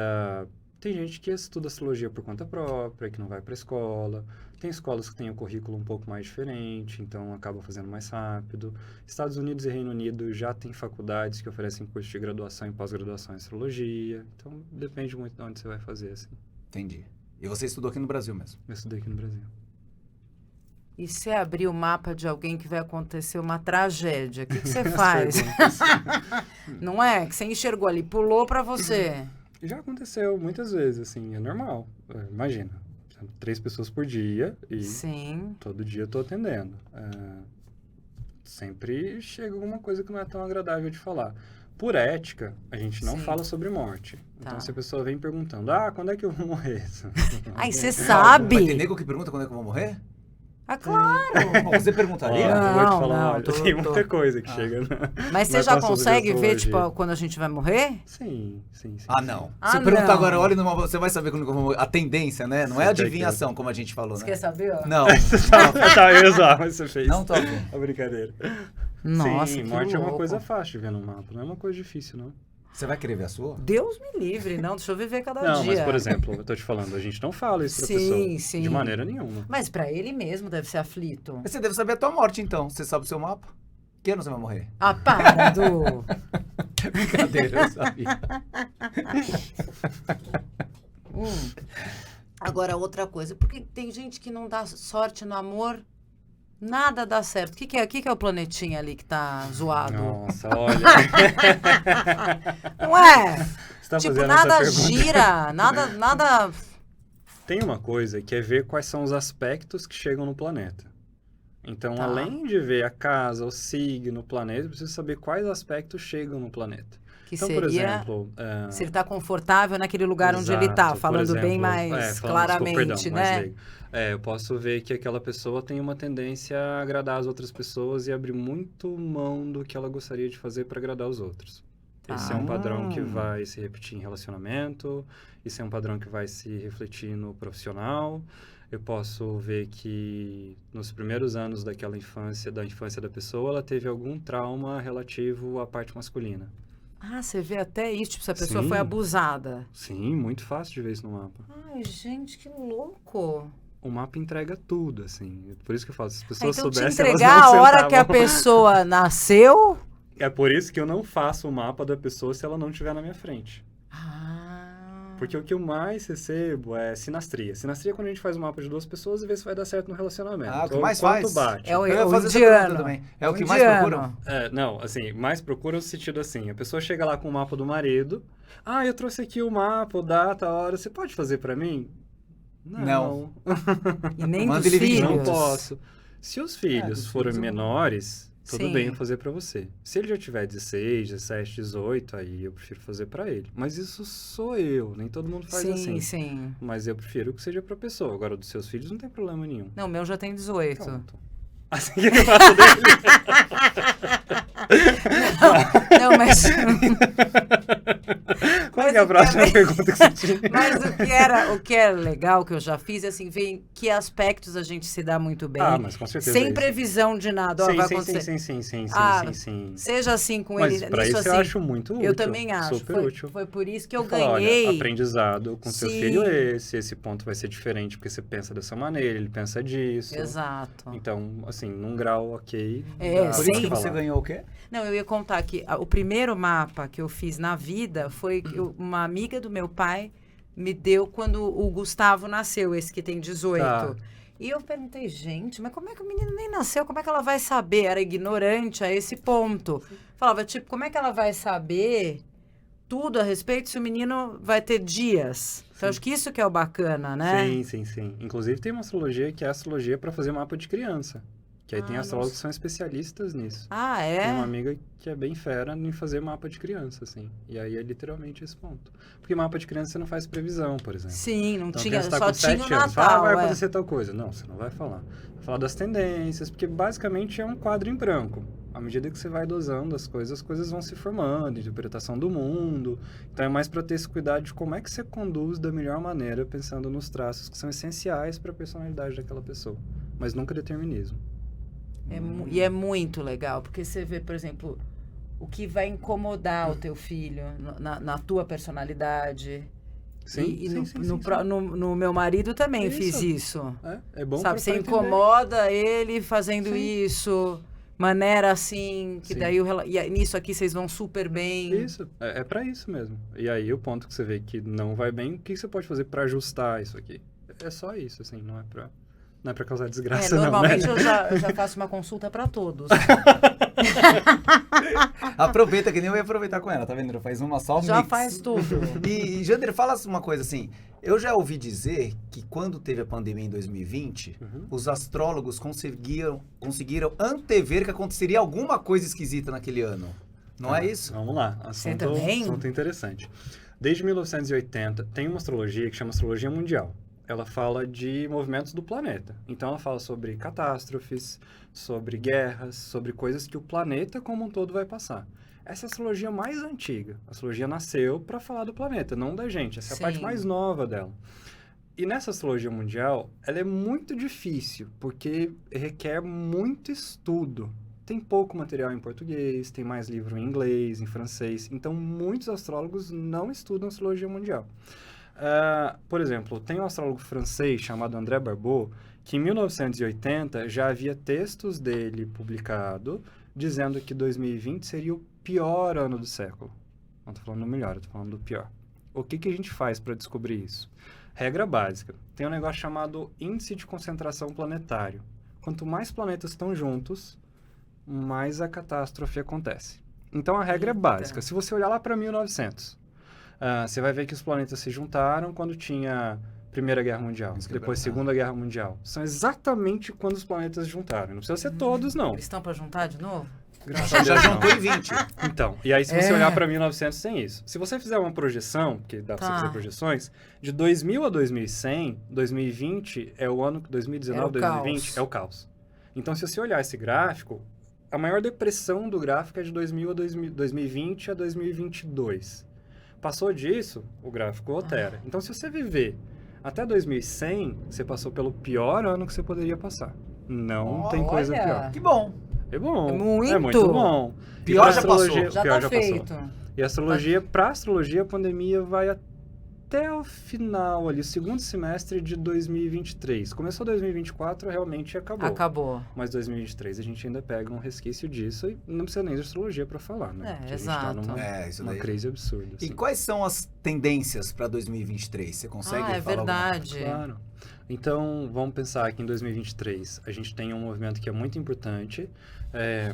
tem gente que estuda astrologia por conta própria, que não vai para escola. Tem escolas que têm o currículo um pouco mais diferente, então acaba fazendo mais rápido. Estados Unidos e Reino Unido já tem faculdades que oferecem curso de graduação e pós-graduação em astrologia. Então, depende muito de onde você vai fazer, assim. Entendi. E você estudou aqui no Brasil mesmo? Eu estudei aqui no Brasil. E se abrir o mapa de alguém que vai acontecer uma tragédia, o que você As faz? perguntas. Não é? Que você enxergou ali, pulou para você. Já aconteceu muitas vezes, assim, é normal. Imagina, 3 pessoas por dia e Sim. todo dia eu tô atendendo. Sempre chega alguma coisa que não é tão agradável de falar. Por ética, a gente não Sim. fala sobre morte. Tá. Então, se a pessoa vem perguntando, quando é que eu vou morrer? Ai, você Vai ter sabe? nego que pergunta quando é que eu vou morrer? Ah, claro. Você perguntaria? Olha, eu vou te Não, falar, não, olha, tô- tem tô. muita coisa que chega. Mas você Vai já falar sobre consegue ver, astrologia. tipo, quando a gente vai morrer? Sim. Ah, não. Ah, Se eu perguntar não. agora, olha, você vai saber quando eu vou morrer. A tendência, né? Não é Você quer adivinhação, como a gente falou, Você né? quer saber? Ó? Não. Tá, eu ia usar, mas você fez. Não tô vendo. A brincadeira. Nossa, Sim, que morte é uma louco. coisa fácil de ver no mapa, não é uma coisa difícil, não. Você vai querer ver a sua? Deus me livre, não, deixa eu viver cada Não, dia. mas por exemplo, eu tô te falando, a gente não fala isso pra Sim, pessoa. sim. De maneira nenhuma. Mas pra ele mesmo deve ser aflito. Mas você deve saber a tua morte, então. Você sabe o seu mapa? Que ano você vai morrer? Ah, para, Du. Brincadeira, eu sabia. Agora, outra coisa, porque tem gente que não dá sorte no amor, nada dá certo. O que é o planetinha ali que tá zoado? Nossa, olha. Não é? Você tá Tipo, fazendo nada essa pergunta. gira, nada... Tem uma coisa que é ver quais são os aspectos que chegam no planeta. Então, Tá. além de ver a casa, o signo, o planeta, eu preciso saber quais aspectos chegam no planeta. Que Então, seria por exemplo... se ele está confortável naquele lugar onde ele está, Exato, falando por bem exemplo, mais falando, claramente, desculpa, perdão, né? mais leigo. Eu posso ver que aquela pessoa tem uma tendência a agradar as outras pessoas e abrir muito mão do que ela gostaria de fazer para agradar os outros. Esse é um padrão que vai se repetir em relacionamento, esse é um padrão que vai se refletir no profissional. Eu posso ver que nos primeiros anos da infância da pessoa, ela teve algum trauma relativo à parte masculina. Ah, você vê até isso, tipo, se a pessoa Sim. foi abusada. Sim, muito fácil de ver isso no mapa. Ai, gente, que louco. O mapa entrega tudo, assim. Por isso que eu falo, se as Ah, pessoas então te soubessem, elas entregar não a hora que a sentavam. pessoa nasceu? É por isso que eu não faço o mapa da pessoa se ela não estiver na minha frente. Ah. Porque o que eu mais recebo é sinastria. Sinastria é quando a gente faz um mapa de duas pessoas e vê se vai dar certo no relacionamento. Ah, o que Ou mais quanto faz? bate. É o Eu ia fazer essa indiano. pergunta também. É o que mais indiano. procuram? Não, assim, mais procura no sentido assim, a pessoa chega lá com o mapa do marido, eu trouxe aqui o mapa, data, a hora, você pode fazer pra mim? Não. E nem Manda dos ele vir filhos. Não posso. Se os filhos dos forem filhos eu- menores, tudo Sim. bem eu fazer pra você. Se ele já tiver 16, 17, 18, aí eu prefiro fazer pra ele. Mas isso sou eu, nem todo mundo faz Sim, assim. sim. Mas eu prefiro que seja pra pessoa. Agora, dos seus filhos não tem problema nenhum. Não, o meu já tem 18. Pronto. Assim que eu faço dele. Não, mas... Qual é a próxima pergunta que você tinha? Mas o que era legal, que eu já fiz, é assim, ver em que aspectos a gente se dá muito bem. Mas com certeza. Sem é isso. previsão de nada. Ó, vai acontecer. Sim. Seja assim com Mas ele. pra nisso isso assim, eu acho muito útil. eu também acho. Super útil. Foi por isso que eu Falar, ganhei. olha, aprendizado com seu Sim. filho esse ponto vai ser diferente porque você pensa dessa maneira, ele pensa disso. Exato. Então, assim, num grau ok. É, dá Por sem- isso que pra você falar. ganhou o quê? Não, eu ia contar que o primeiro mapa que eu fiz na vida foi que uma amiga do meu pai me deu quando o Gustavo nasceu, esse que tem 18. Tá. E eu perguntei, gente, mas como é que o menino nem nasceu? Como é que ela vai saber? Era ignorante a esse ponto. Falava, tipo, como é que ela vai saber tudo a respeito se o menino vai ter dias? Então, acho que isso que é o bacana, né? Sim. Inclusive tem uma astrologia que é a astrologia para fazer mapa de criança. Que aí tem astrólogos nossa. que são especialistas nisso. Ah, Tem uma é? amiga que é bem fera em fazer mapa de criança, assim. E aí é literalmente esse ponto. Porque mapa de criança você não faz previsão, por exemplo. Sim, não Então, a tinha, criança tá só com tinha 7 o anos, fala, Natal. vai é. acontecer tal coisa. Não, você não vai falar. Vai falar das tendências, porque basicamente é um quadro em branco. À medida que você vai dosando as coisas vão se formando, interpretação do mundo. Então é mais para ter esse cuidado de como é que você conduz da melhor maneira, pensando nos traços que são essenciais para a personalidade daquela pessoa. Mas nunca determinismo. E é muito legal, porque você vê, por exemplo, o que vai incomodar o teu filho na tua personalidade. E no meu marido também Isso. fiz isso. É bom Sabe, pra você entender. incomoda ele fazendo Sim. isso, maneira assim, que Sim. daí nisso aqui vocês vão super bem. Isso, é para isso mesmo. E aí o ponto que você vê que não vai bem, o que você pode fazer para ajustar isso aqui? É só isso, assim, não é pra causar desgraça, Normalmente não, né? eu já faço uma consulta para todos. Aproveita que nem eu ia aproveitar com ela, tá vendo? Faz uma só Já mix. faz tudo. E Jander, fala uma coisa assim. Eu já ouvi dizer que quando teve a pandemia em 2020, os astrólogos conseguiram antever que aconteceria alguma coisa esquisita naquele ano. Não é isso? Vamos lá, Você também? assunto interessante. Desde 1980, tem uma astrologia que chama Astrologia Mundial. Ela fala de movimentos do planeta. Então, ela fala sobre catástrofes, sobre guerras, sobre coisas que o planeta como um todo vai passar. Essa é a astrologia mais antiga. A astrologia nasceu para falar do planeta, não da gente. Essa é a parte Sim. mais nova dela. E nessa astrologia mundial, ela é muito difícil, porque requer muito estudo. Tem pouco material em português, tem mais livro em inglês, em francês. Então, muitos astrólogos não estudam astrologia mundial. Por exemplo, tem um astrólogo francês chamado André Barbeau, que em 1980 já havia textos dele publicados dizendo que 2020 seria o pior ano do século. Não estou falando do melhor, estou falando do pior. O que a gente faz para descobrir isso? Regra básica. Tem um negócio chamado índice de concentração planetário. Quanto mais planetas estão juntos, mais a catástrofe acontece. Então, a regra é básica. Se você olhar lá para 1900, você vai ver que os planetas se juntaram quando tinha Primeira Guerra Mundial, Isso que eu ia depois perguntar. Segunda Guerra Mundial. São exatamente quando os planetas juntaram. Não precisa ser todos, não. Eles estão pra juntar de novo? Graças Já a Deus, não. juntou em 20. Então, e aí se você É. olhar para 1900 tem isso. Se você fizer uma projeção, porque dá para Tá. você fazer projeções, de 2000 a 2100, 2020 é o ano, 2019, É o 2020 caos. é o caos. Então, se você olhar esse gráfico, a maior depressão do gráfico é de 2000 a 2020 a 2022. Passou disso, o gráfico altera. Então, se você viver até 2100, você passou pelo pior ano que você poderia passar. Não tem coisa Olha. pior. Que bom. É bom. É muito. É muito bom. Pior E já pra passou. astrologia- Já pior tá já passou. feito. E a astrologia, para astrologia, a pandemia vai até o final ali, o segundo semestre de 2023. Começou 2024, realmente acabou. Acabou. Mas 2023 a gente ainda pega um resquício disso e não precisa nem de astrologia para falar, né? É, Porque exato. A gente tá numa, Isso uma daí. crise absurda. E assim. quais são as tendências para 2023? Você consegue Ah, é falar alguma verdade. Claro. Então, vamos pensar que em 2023 a gente tem um movimento que é muito importante.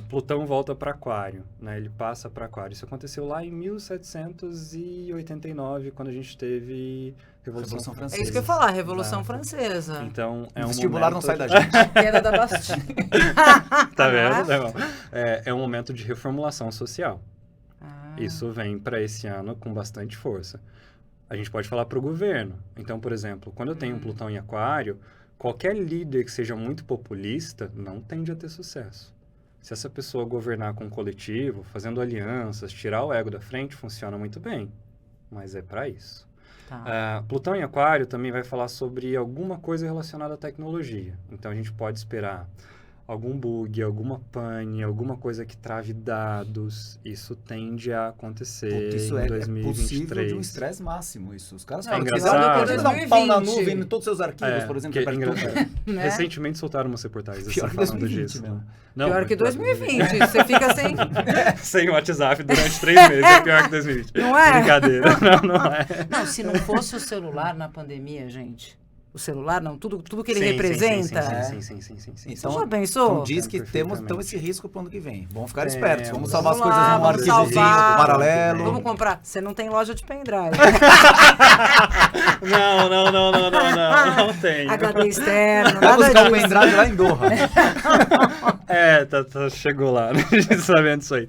Plutão volta para Aquário, né? Ele passa para Aquário. Isso aconteceu lá em 1789, quando a gente teve Revolução Revolução Francesa. É isso que eu ia falar, Revolução Exato. Francesa. Então, é O um vestibular momento... não sai da gente. Queda da Bastilha. Tá Não é? vendo? Não. É um momento de reformulação social. Ah. Isso vem para esse ano com bastante força. A gente pode falar para o governo. Então, por exemplo, quando eu tenho um Plutão em Aquário, qualquer líder que seja muito populista não tende a ter sucesso. Se essa pessoa governar com um coletivo, fazendo alianças, tirar o ego da frente, funciona muito bem. Mas é para isso. Tá. Plutão em Aquário também vai falar sobre alguma coisa relacionada à tecnologia. Então, a gente pode esperar algum bug, alguma pane, alguma coisa que trave dados. Isso tende a acontecer Isso em é 2023. possível de um estresse máximo, isso. Os caras Não, falam que engraçado. você dá um pau na 2020. nuvem em todos os seus arquivos, por exemplo, que perde tudo. Né? Recentemente soltaram umas reportagens assim, Pior que falando 2020 disso. mesmo. Não, Pior que mas 2020. Você fica sem... Sem WhatsApp durante 3 meses é pior que 2020. Não é? Brincadeira. Não é. Não, se não fosse o celular na pandemia, gente. O celular, não, tudo que ele Sim, representa. Sim. Então, Você já pensou? então diz que temos Perfeitamente. então esse risco pro ano que vem. Vamos ficar Temos. espertos, vamos salvar as Vamos coisas lá, num vamos arquivozinho salvar. paralelo. Vamos comprar. Você não tem loja de pendrive. Não tem. HD externo, Vai nada buscar um disso. pendrive lá em Doha. Chegou lá, né? Sabendo isso aí.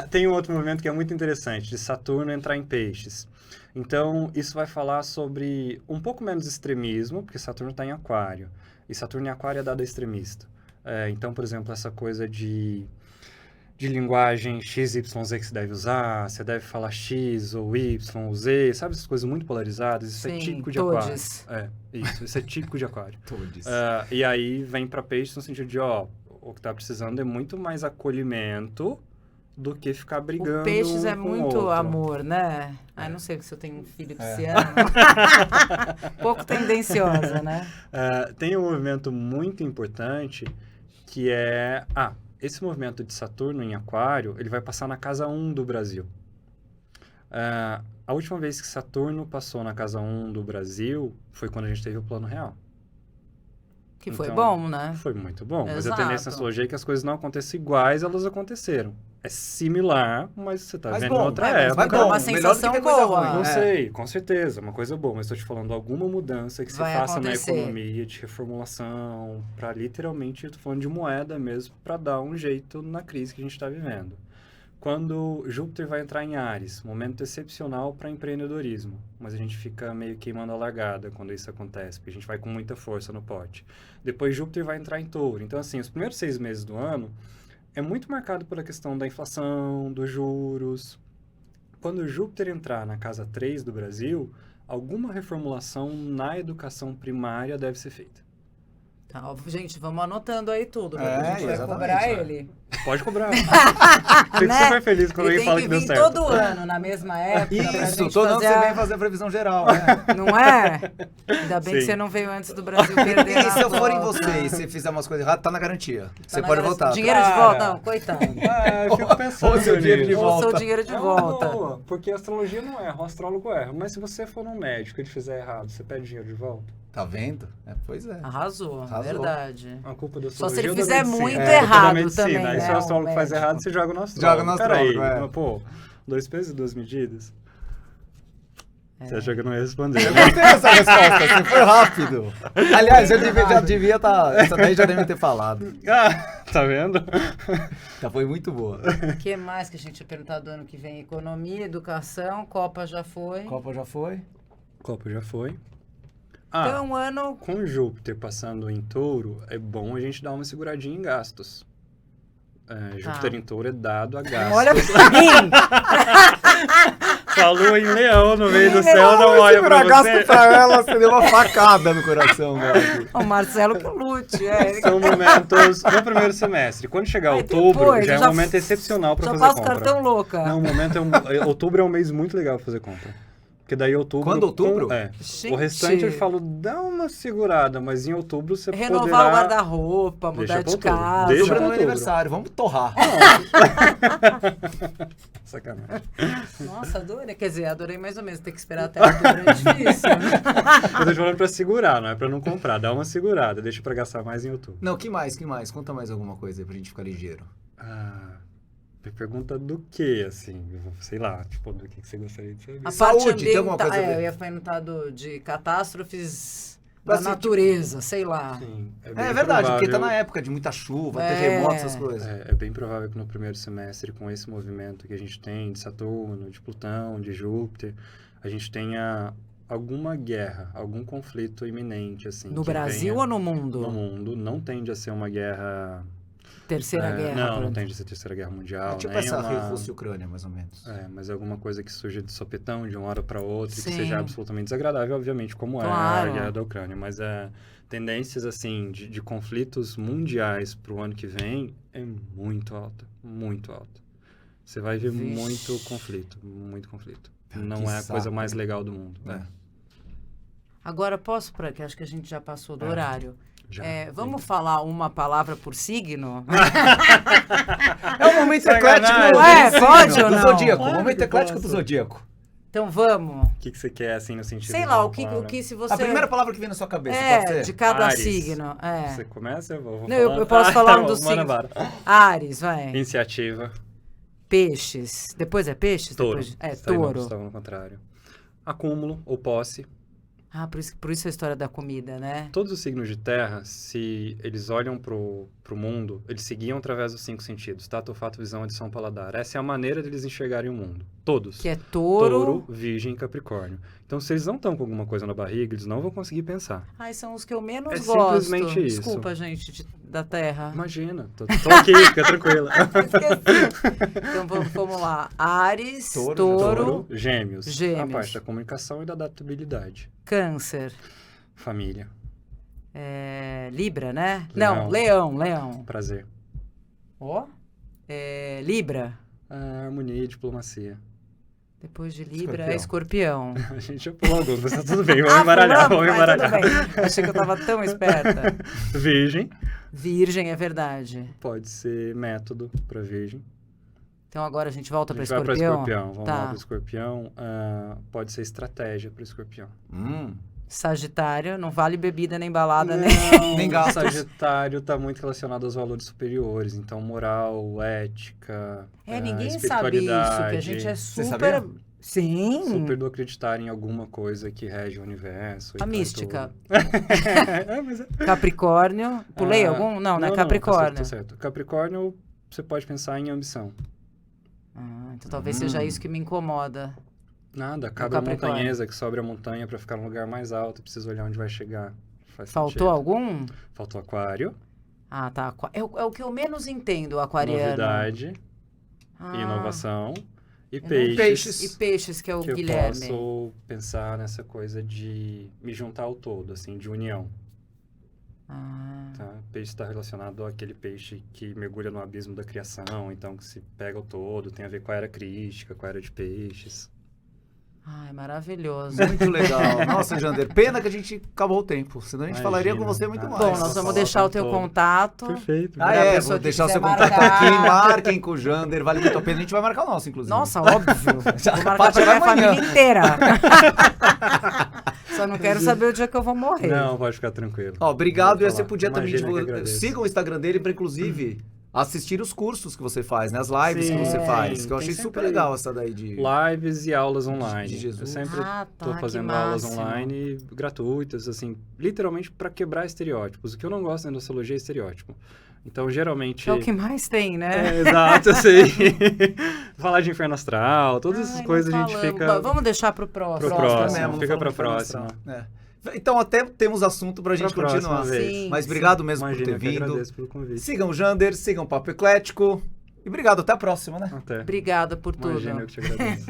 Tem um outro movimento que é muito interessante, de Saturno entrar em peixes. Então, isso vai falar sobre um pouco menos extremismo, porque Saturno está em Aquário. E Saturno em Aquário é dado a extremista. Então, por exemplo, essa coisa de linguagem XYZ que você deve usar, você deve falar X ou Y ou Z, sabe essas coisas muito polarizadas? Isso Sim, é típico de todes. Aquário. Isso é típico de Aquário. Todos. E aí vem para peixe no sentido de, o que tá precisando é muito mais acolhimento do que ficar brigando O peixes um é com muito outro. amor, né? Ai, não sei se eu tenho um filho pisciano. Pouco tendenciosa, né? Tem um movimento muito importante que é... esse movimento de Saturno em Aquário, ele vai passar na casa 1 do Brasil. A última vez que Saturno passou na casa 1 do Brasil foi quando a gente teve o Plano Real. Que foi Então, bom, né? Foi muito bom. Mas a Exato. tendência na astrologia é que as coisas não aconteçam iguais, elas aconteceram. É similar, mas você tá Mas vendo bom, em outra mas época. Mas dá bom, uma melhor do que sensação ter coisa boa. ruim. Não É. sei, com certeza, uma coisa boa, mas estou te falando alguma mudança que se Vai faça acontecer. na economia, de reformulação, para literalmente, eu tô falando de moeda mesmo, para dar um jeito na crise que a gente está vivendo. Quando Júpiter vai entrar em Áries, momento excepcional para empreendedorismo, mas a gente fica meio queimando a largada quando isso acontece, porque a gente vai com muita força no pote. Depois Júpiter vai entrar em Touro, então assim, os primeiros 6 meses do ano é muito marcado pela questão da inflação, dos juros. Quando Júpiter entrar na casa 3 do Brasil, alguma reformulação na educação primária deve ser feita. Tá, gente, vamos anotando aí tudo. Porque É, a gente vai exatamente, cobrar é. ele. Pode cobrar. Fico Né? super feliz quando Ele alguém fala tem que que deu vir certo. todo ano, na mesma época. pra Isso, gente todo ano fazer você a- vem fazer a previsão geral, né? Não é? Ainda bem que Sim. você não veio antes do Brasil perder. E se eu na for em volta. você e você fizer umas coisas erradas, tá na garantia. Você Tá pode na- voltar. Dinheiro de Cara. volta? Não, coitado. Eu fico pensando Ou seu dinheiro de nisso. volta. Ou seu dinheiro de É uma volta. boa, porque a astrologia não erra, o astrólogo erra. Mas se você for num médico e ele fizer errado, você pede dinheiro de volta? Tá vendo? Pois é. Arrasou, Arrasou. verdade. A culpa da Só astrologia se ele ou da fizer medicina? muito A culpa da errado medicina. também, Aí se né, o astrólogo o faz médico. errado, você joga no astrólogo. Joga no astrólogo, Peraí, é. mas, pô, 2 pesos e 2 medidas. Você achou que eu não ia responder? Eu gostei dessa resposta, você foi rápido. Aliás, eu já devia estar... Essa daí já devia ter falado. Ah, tá vendo? Já foi muito boa. O que mais que a gente ia perguntar do ano que vem? Economia, educação, Copa já foi. Copa já foi? Copa já foi. Então, ano... Com Júpiter passando em touro, é bom a gente dar uma seguradinha em gastos. Júpiter em touro é dado a gastos. Olha pra mim! Falou em leão no meio do céu, não olha pra você. gasto pra ela, você deu uma facada no coração, velho. O Marcelo que lute, São momentos no primeiro semestre. Quando chegar outubro, depois, já é já um momento excepcional pra já fazer passo compra. cartão louca. Não, o momento outubro é um mês muito legal pra fazer compra. Porque daí outubro... Quando outubro? Gente. O restante eu falo, dá uma segurada, mas em outubro você Renovar poderá... o guarda-roupa, mudar Deixa pra de outubro. casa. Deixa Sobre pra meu outubro. aniversário, vamos torrar. Sacanagem. Nossa, adorei. Quer dizer, adorei mais ou menos. Ter que esperar até outubro é difícil. Eu tô te falando pra segurar, não é pra não comprar. Dá uma segurada, deixa pra gastar mais em outubro. Não, que mais? Conta mais alguma coisa aí pra gente ficar ligeiro. Me pergunta do que, assim? Sei lá, tipo, do que você gostaria de saber. A Saúde, parte tem alguma ambiental, coisa a ver? eu ia perguntar de catástrofes Mas, da assim, natureza, sei lá. Sim, É verdade, porque tá na época de muita chuva, terremotos, essas coisas. É bem provável que no primeiro semestre, com esse movimento que a gente tem de Saturno, de Plutão, de Júpiter, a gente tenha alguma guerra, algum conflito iminente, assim. No que Brasil venha ou no mundo? No mundo. Não tende a ser uma guerra... Terceira guerra. Não, por não exemplo. tende a ser Terceira Guerra Mundial. Tipo nem essa uma... Rússia e Ucrânia, mais ou menos. Mas é alguma coisa que surge de sopetão, de uma hora para outra, e que Sim. seja absolutamente desagradável, obviamente, como Claro. é a guerra da Ucrânia. Mas tendências, assim, de conflitos mundiais para o ano que vem é muito alta, muito alta. Você vai ver Vixe. muito conflito, muito conflito. Que Não é a coisa saco, mais hein? legal do mundo. Agora posso, que acho que a gente já passou do horário. Já. Vamos falar uma palavra por signo? É o momento Sacanagem. eclético Não é? Pode ou do não? Zodíaco. Claro Momento que eclético do posso. Zodíaco. Então vamos. O que você quer, assim, no sentido Sei de lá, uma o que palavra? se você... A primeira palavra que vem na sua cabeça, pode ser? de cada Áries. signo. Você começa? Eu vou Não, eu falar. posso falar tá um bom, dos manda signos. bala. Áries, vai. Iniciativa. Peixes. Depois é peixes? Touro. Depois... É, Isso aí não, touro. estava no contrário. Acúmulo ou posse. Ah, por isso a história da comida, né? Todos os signos de terra, se eles olham pro mundo, eles seguiam através dos 5 sentidos. Tato, olfato, visão, audição, paladar. Essa é a maneira deles enxergarem o mundo. Todos. Que é touro. Virgem e capricórnio. Então, se eles não estão com alguma coisa na barriga, eles não vão conseguir pensar. Ai, são os que eu menos É gosto. simplesmente isso. Desculpa, gente, da terra. Imagina. Tô aqui, fica tranquila. Esqueci. Então vamos lá. Áries, Touro, touro, Gêmeos. Gêmeos. A parte da comunicação e da adaptabilidade. câncer. Família. Libra, né? Leão. Não, leão. Prazer. Ó. Libra. Harmonia e diplomacia. Depois de Libra é escorpião. A gente já pulou alguns, mas tá tudo bem. Vamos embaralhar, vamos embaralhar. Tudo bem. Achei que eu tava tão esperta. Virgem. Virgem, é verdade. Pode ser método para virgem. Então agora a gente volta A para gente vai para escorpião. escorpião. Vamos Tá. lá para escorpião. Pode ser estratégia para escorpião. Sagitário, não vale bebida nem balada, né? Nem gastos. Sagitário está muito relacionado aos valores superiores. Então, moral, ética, Ninguém sabe isso, espiritualidade. que a gente é Você super... sabia? Sim. Super do acreditar em alguma coisa que rege o universo. e A tal, mística. tudo. Mas é. Capricórnio. Pulei algum? Não, né? Capricórnio. Tá certo. Capricórnio, você pode pensar em ambição. Então talvez seja isso que me incomoda. Nada, cabra Capricórnio. montanhesa que sobe a montanha para ficar num lugar mais alto, precisa olhar onde vai chegar. Faz Faltou sentido. algum? Faltou aquário, Ah, tá. É o que eu menos entendo, o aquariano. novidade, Ah, inovação e eu não- peixes. E peixes, que é o que Guilherme. eu posso pensar nessa coisa de me juntar ao todo, assim, de união. Ah, Tá? Peixe está relacionado àquele peixe que mergulha no abismo da criação, então que se pega o todo, tem a ver com a era crística, com a era de peixes. ai, maravilhoso. Muito legal. Nossa, Jander, pena que a gente acabou o tempo. Senão a gente Imagina. falaria com você muito mais. Bom, Nossa, nós vamos falar deixar o o teu tempo todo. contato. Perfeito. Ah, Pra é, pessoa vou que deixar o seu quiser contato marcar. aqui. Marquem com o Jander, vale muito a pena. A gente vai marcar o nosso, inclusive. Nossa, óbvio. Vou marcar Pode pra chegar minha amanhã. família inteira. Só não quero saber o dia que eu vou morrer. Não, pode ficar tranquilo. Ó, obrigado. E Vou você falar. podia também Imagina que divulgar. agradeço. Sigam o Instagram dele pra, inclusive, assistir os cursos que você faz, né? As lives que você faz. Que eu tem achei super sempre legal essa daí de... Lives e aulas online. de Jesus. Eu sempre Ah, tá, tô que fazendo aulas máximo. online gratuitas, assim, literalmente para quebrar estereótipos. O que eu não gosto na endossologia é estereótipo. Então, geralmente... É o que mais tem, né? exato, eu sei. Falar de inferno astral, todas essas Ai, não coisas a gente falamos. fica... Vamos deixar pro próximo. Pro próximo, mesmo, fica não pra falamos de próxima. Astral. Então até temos assunto pra gente próxima continuar. vez. Sim, Mas sim. obrigado mesmo Imagina, por eu ter que vindo. agradeço pelo convite. Sigam o Jander, sigam o Papo Eclético. E obrigado, até a próxima, né? Até. Obrigada por tudo. Imagina, eu que te agradeço.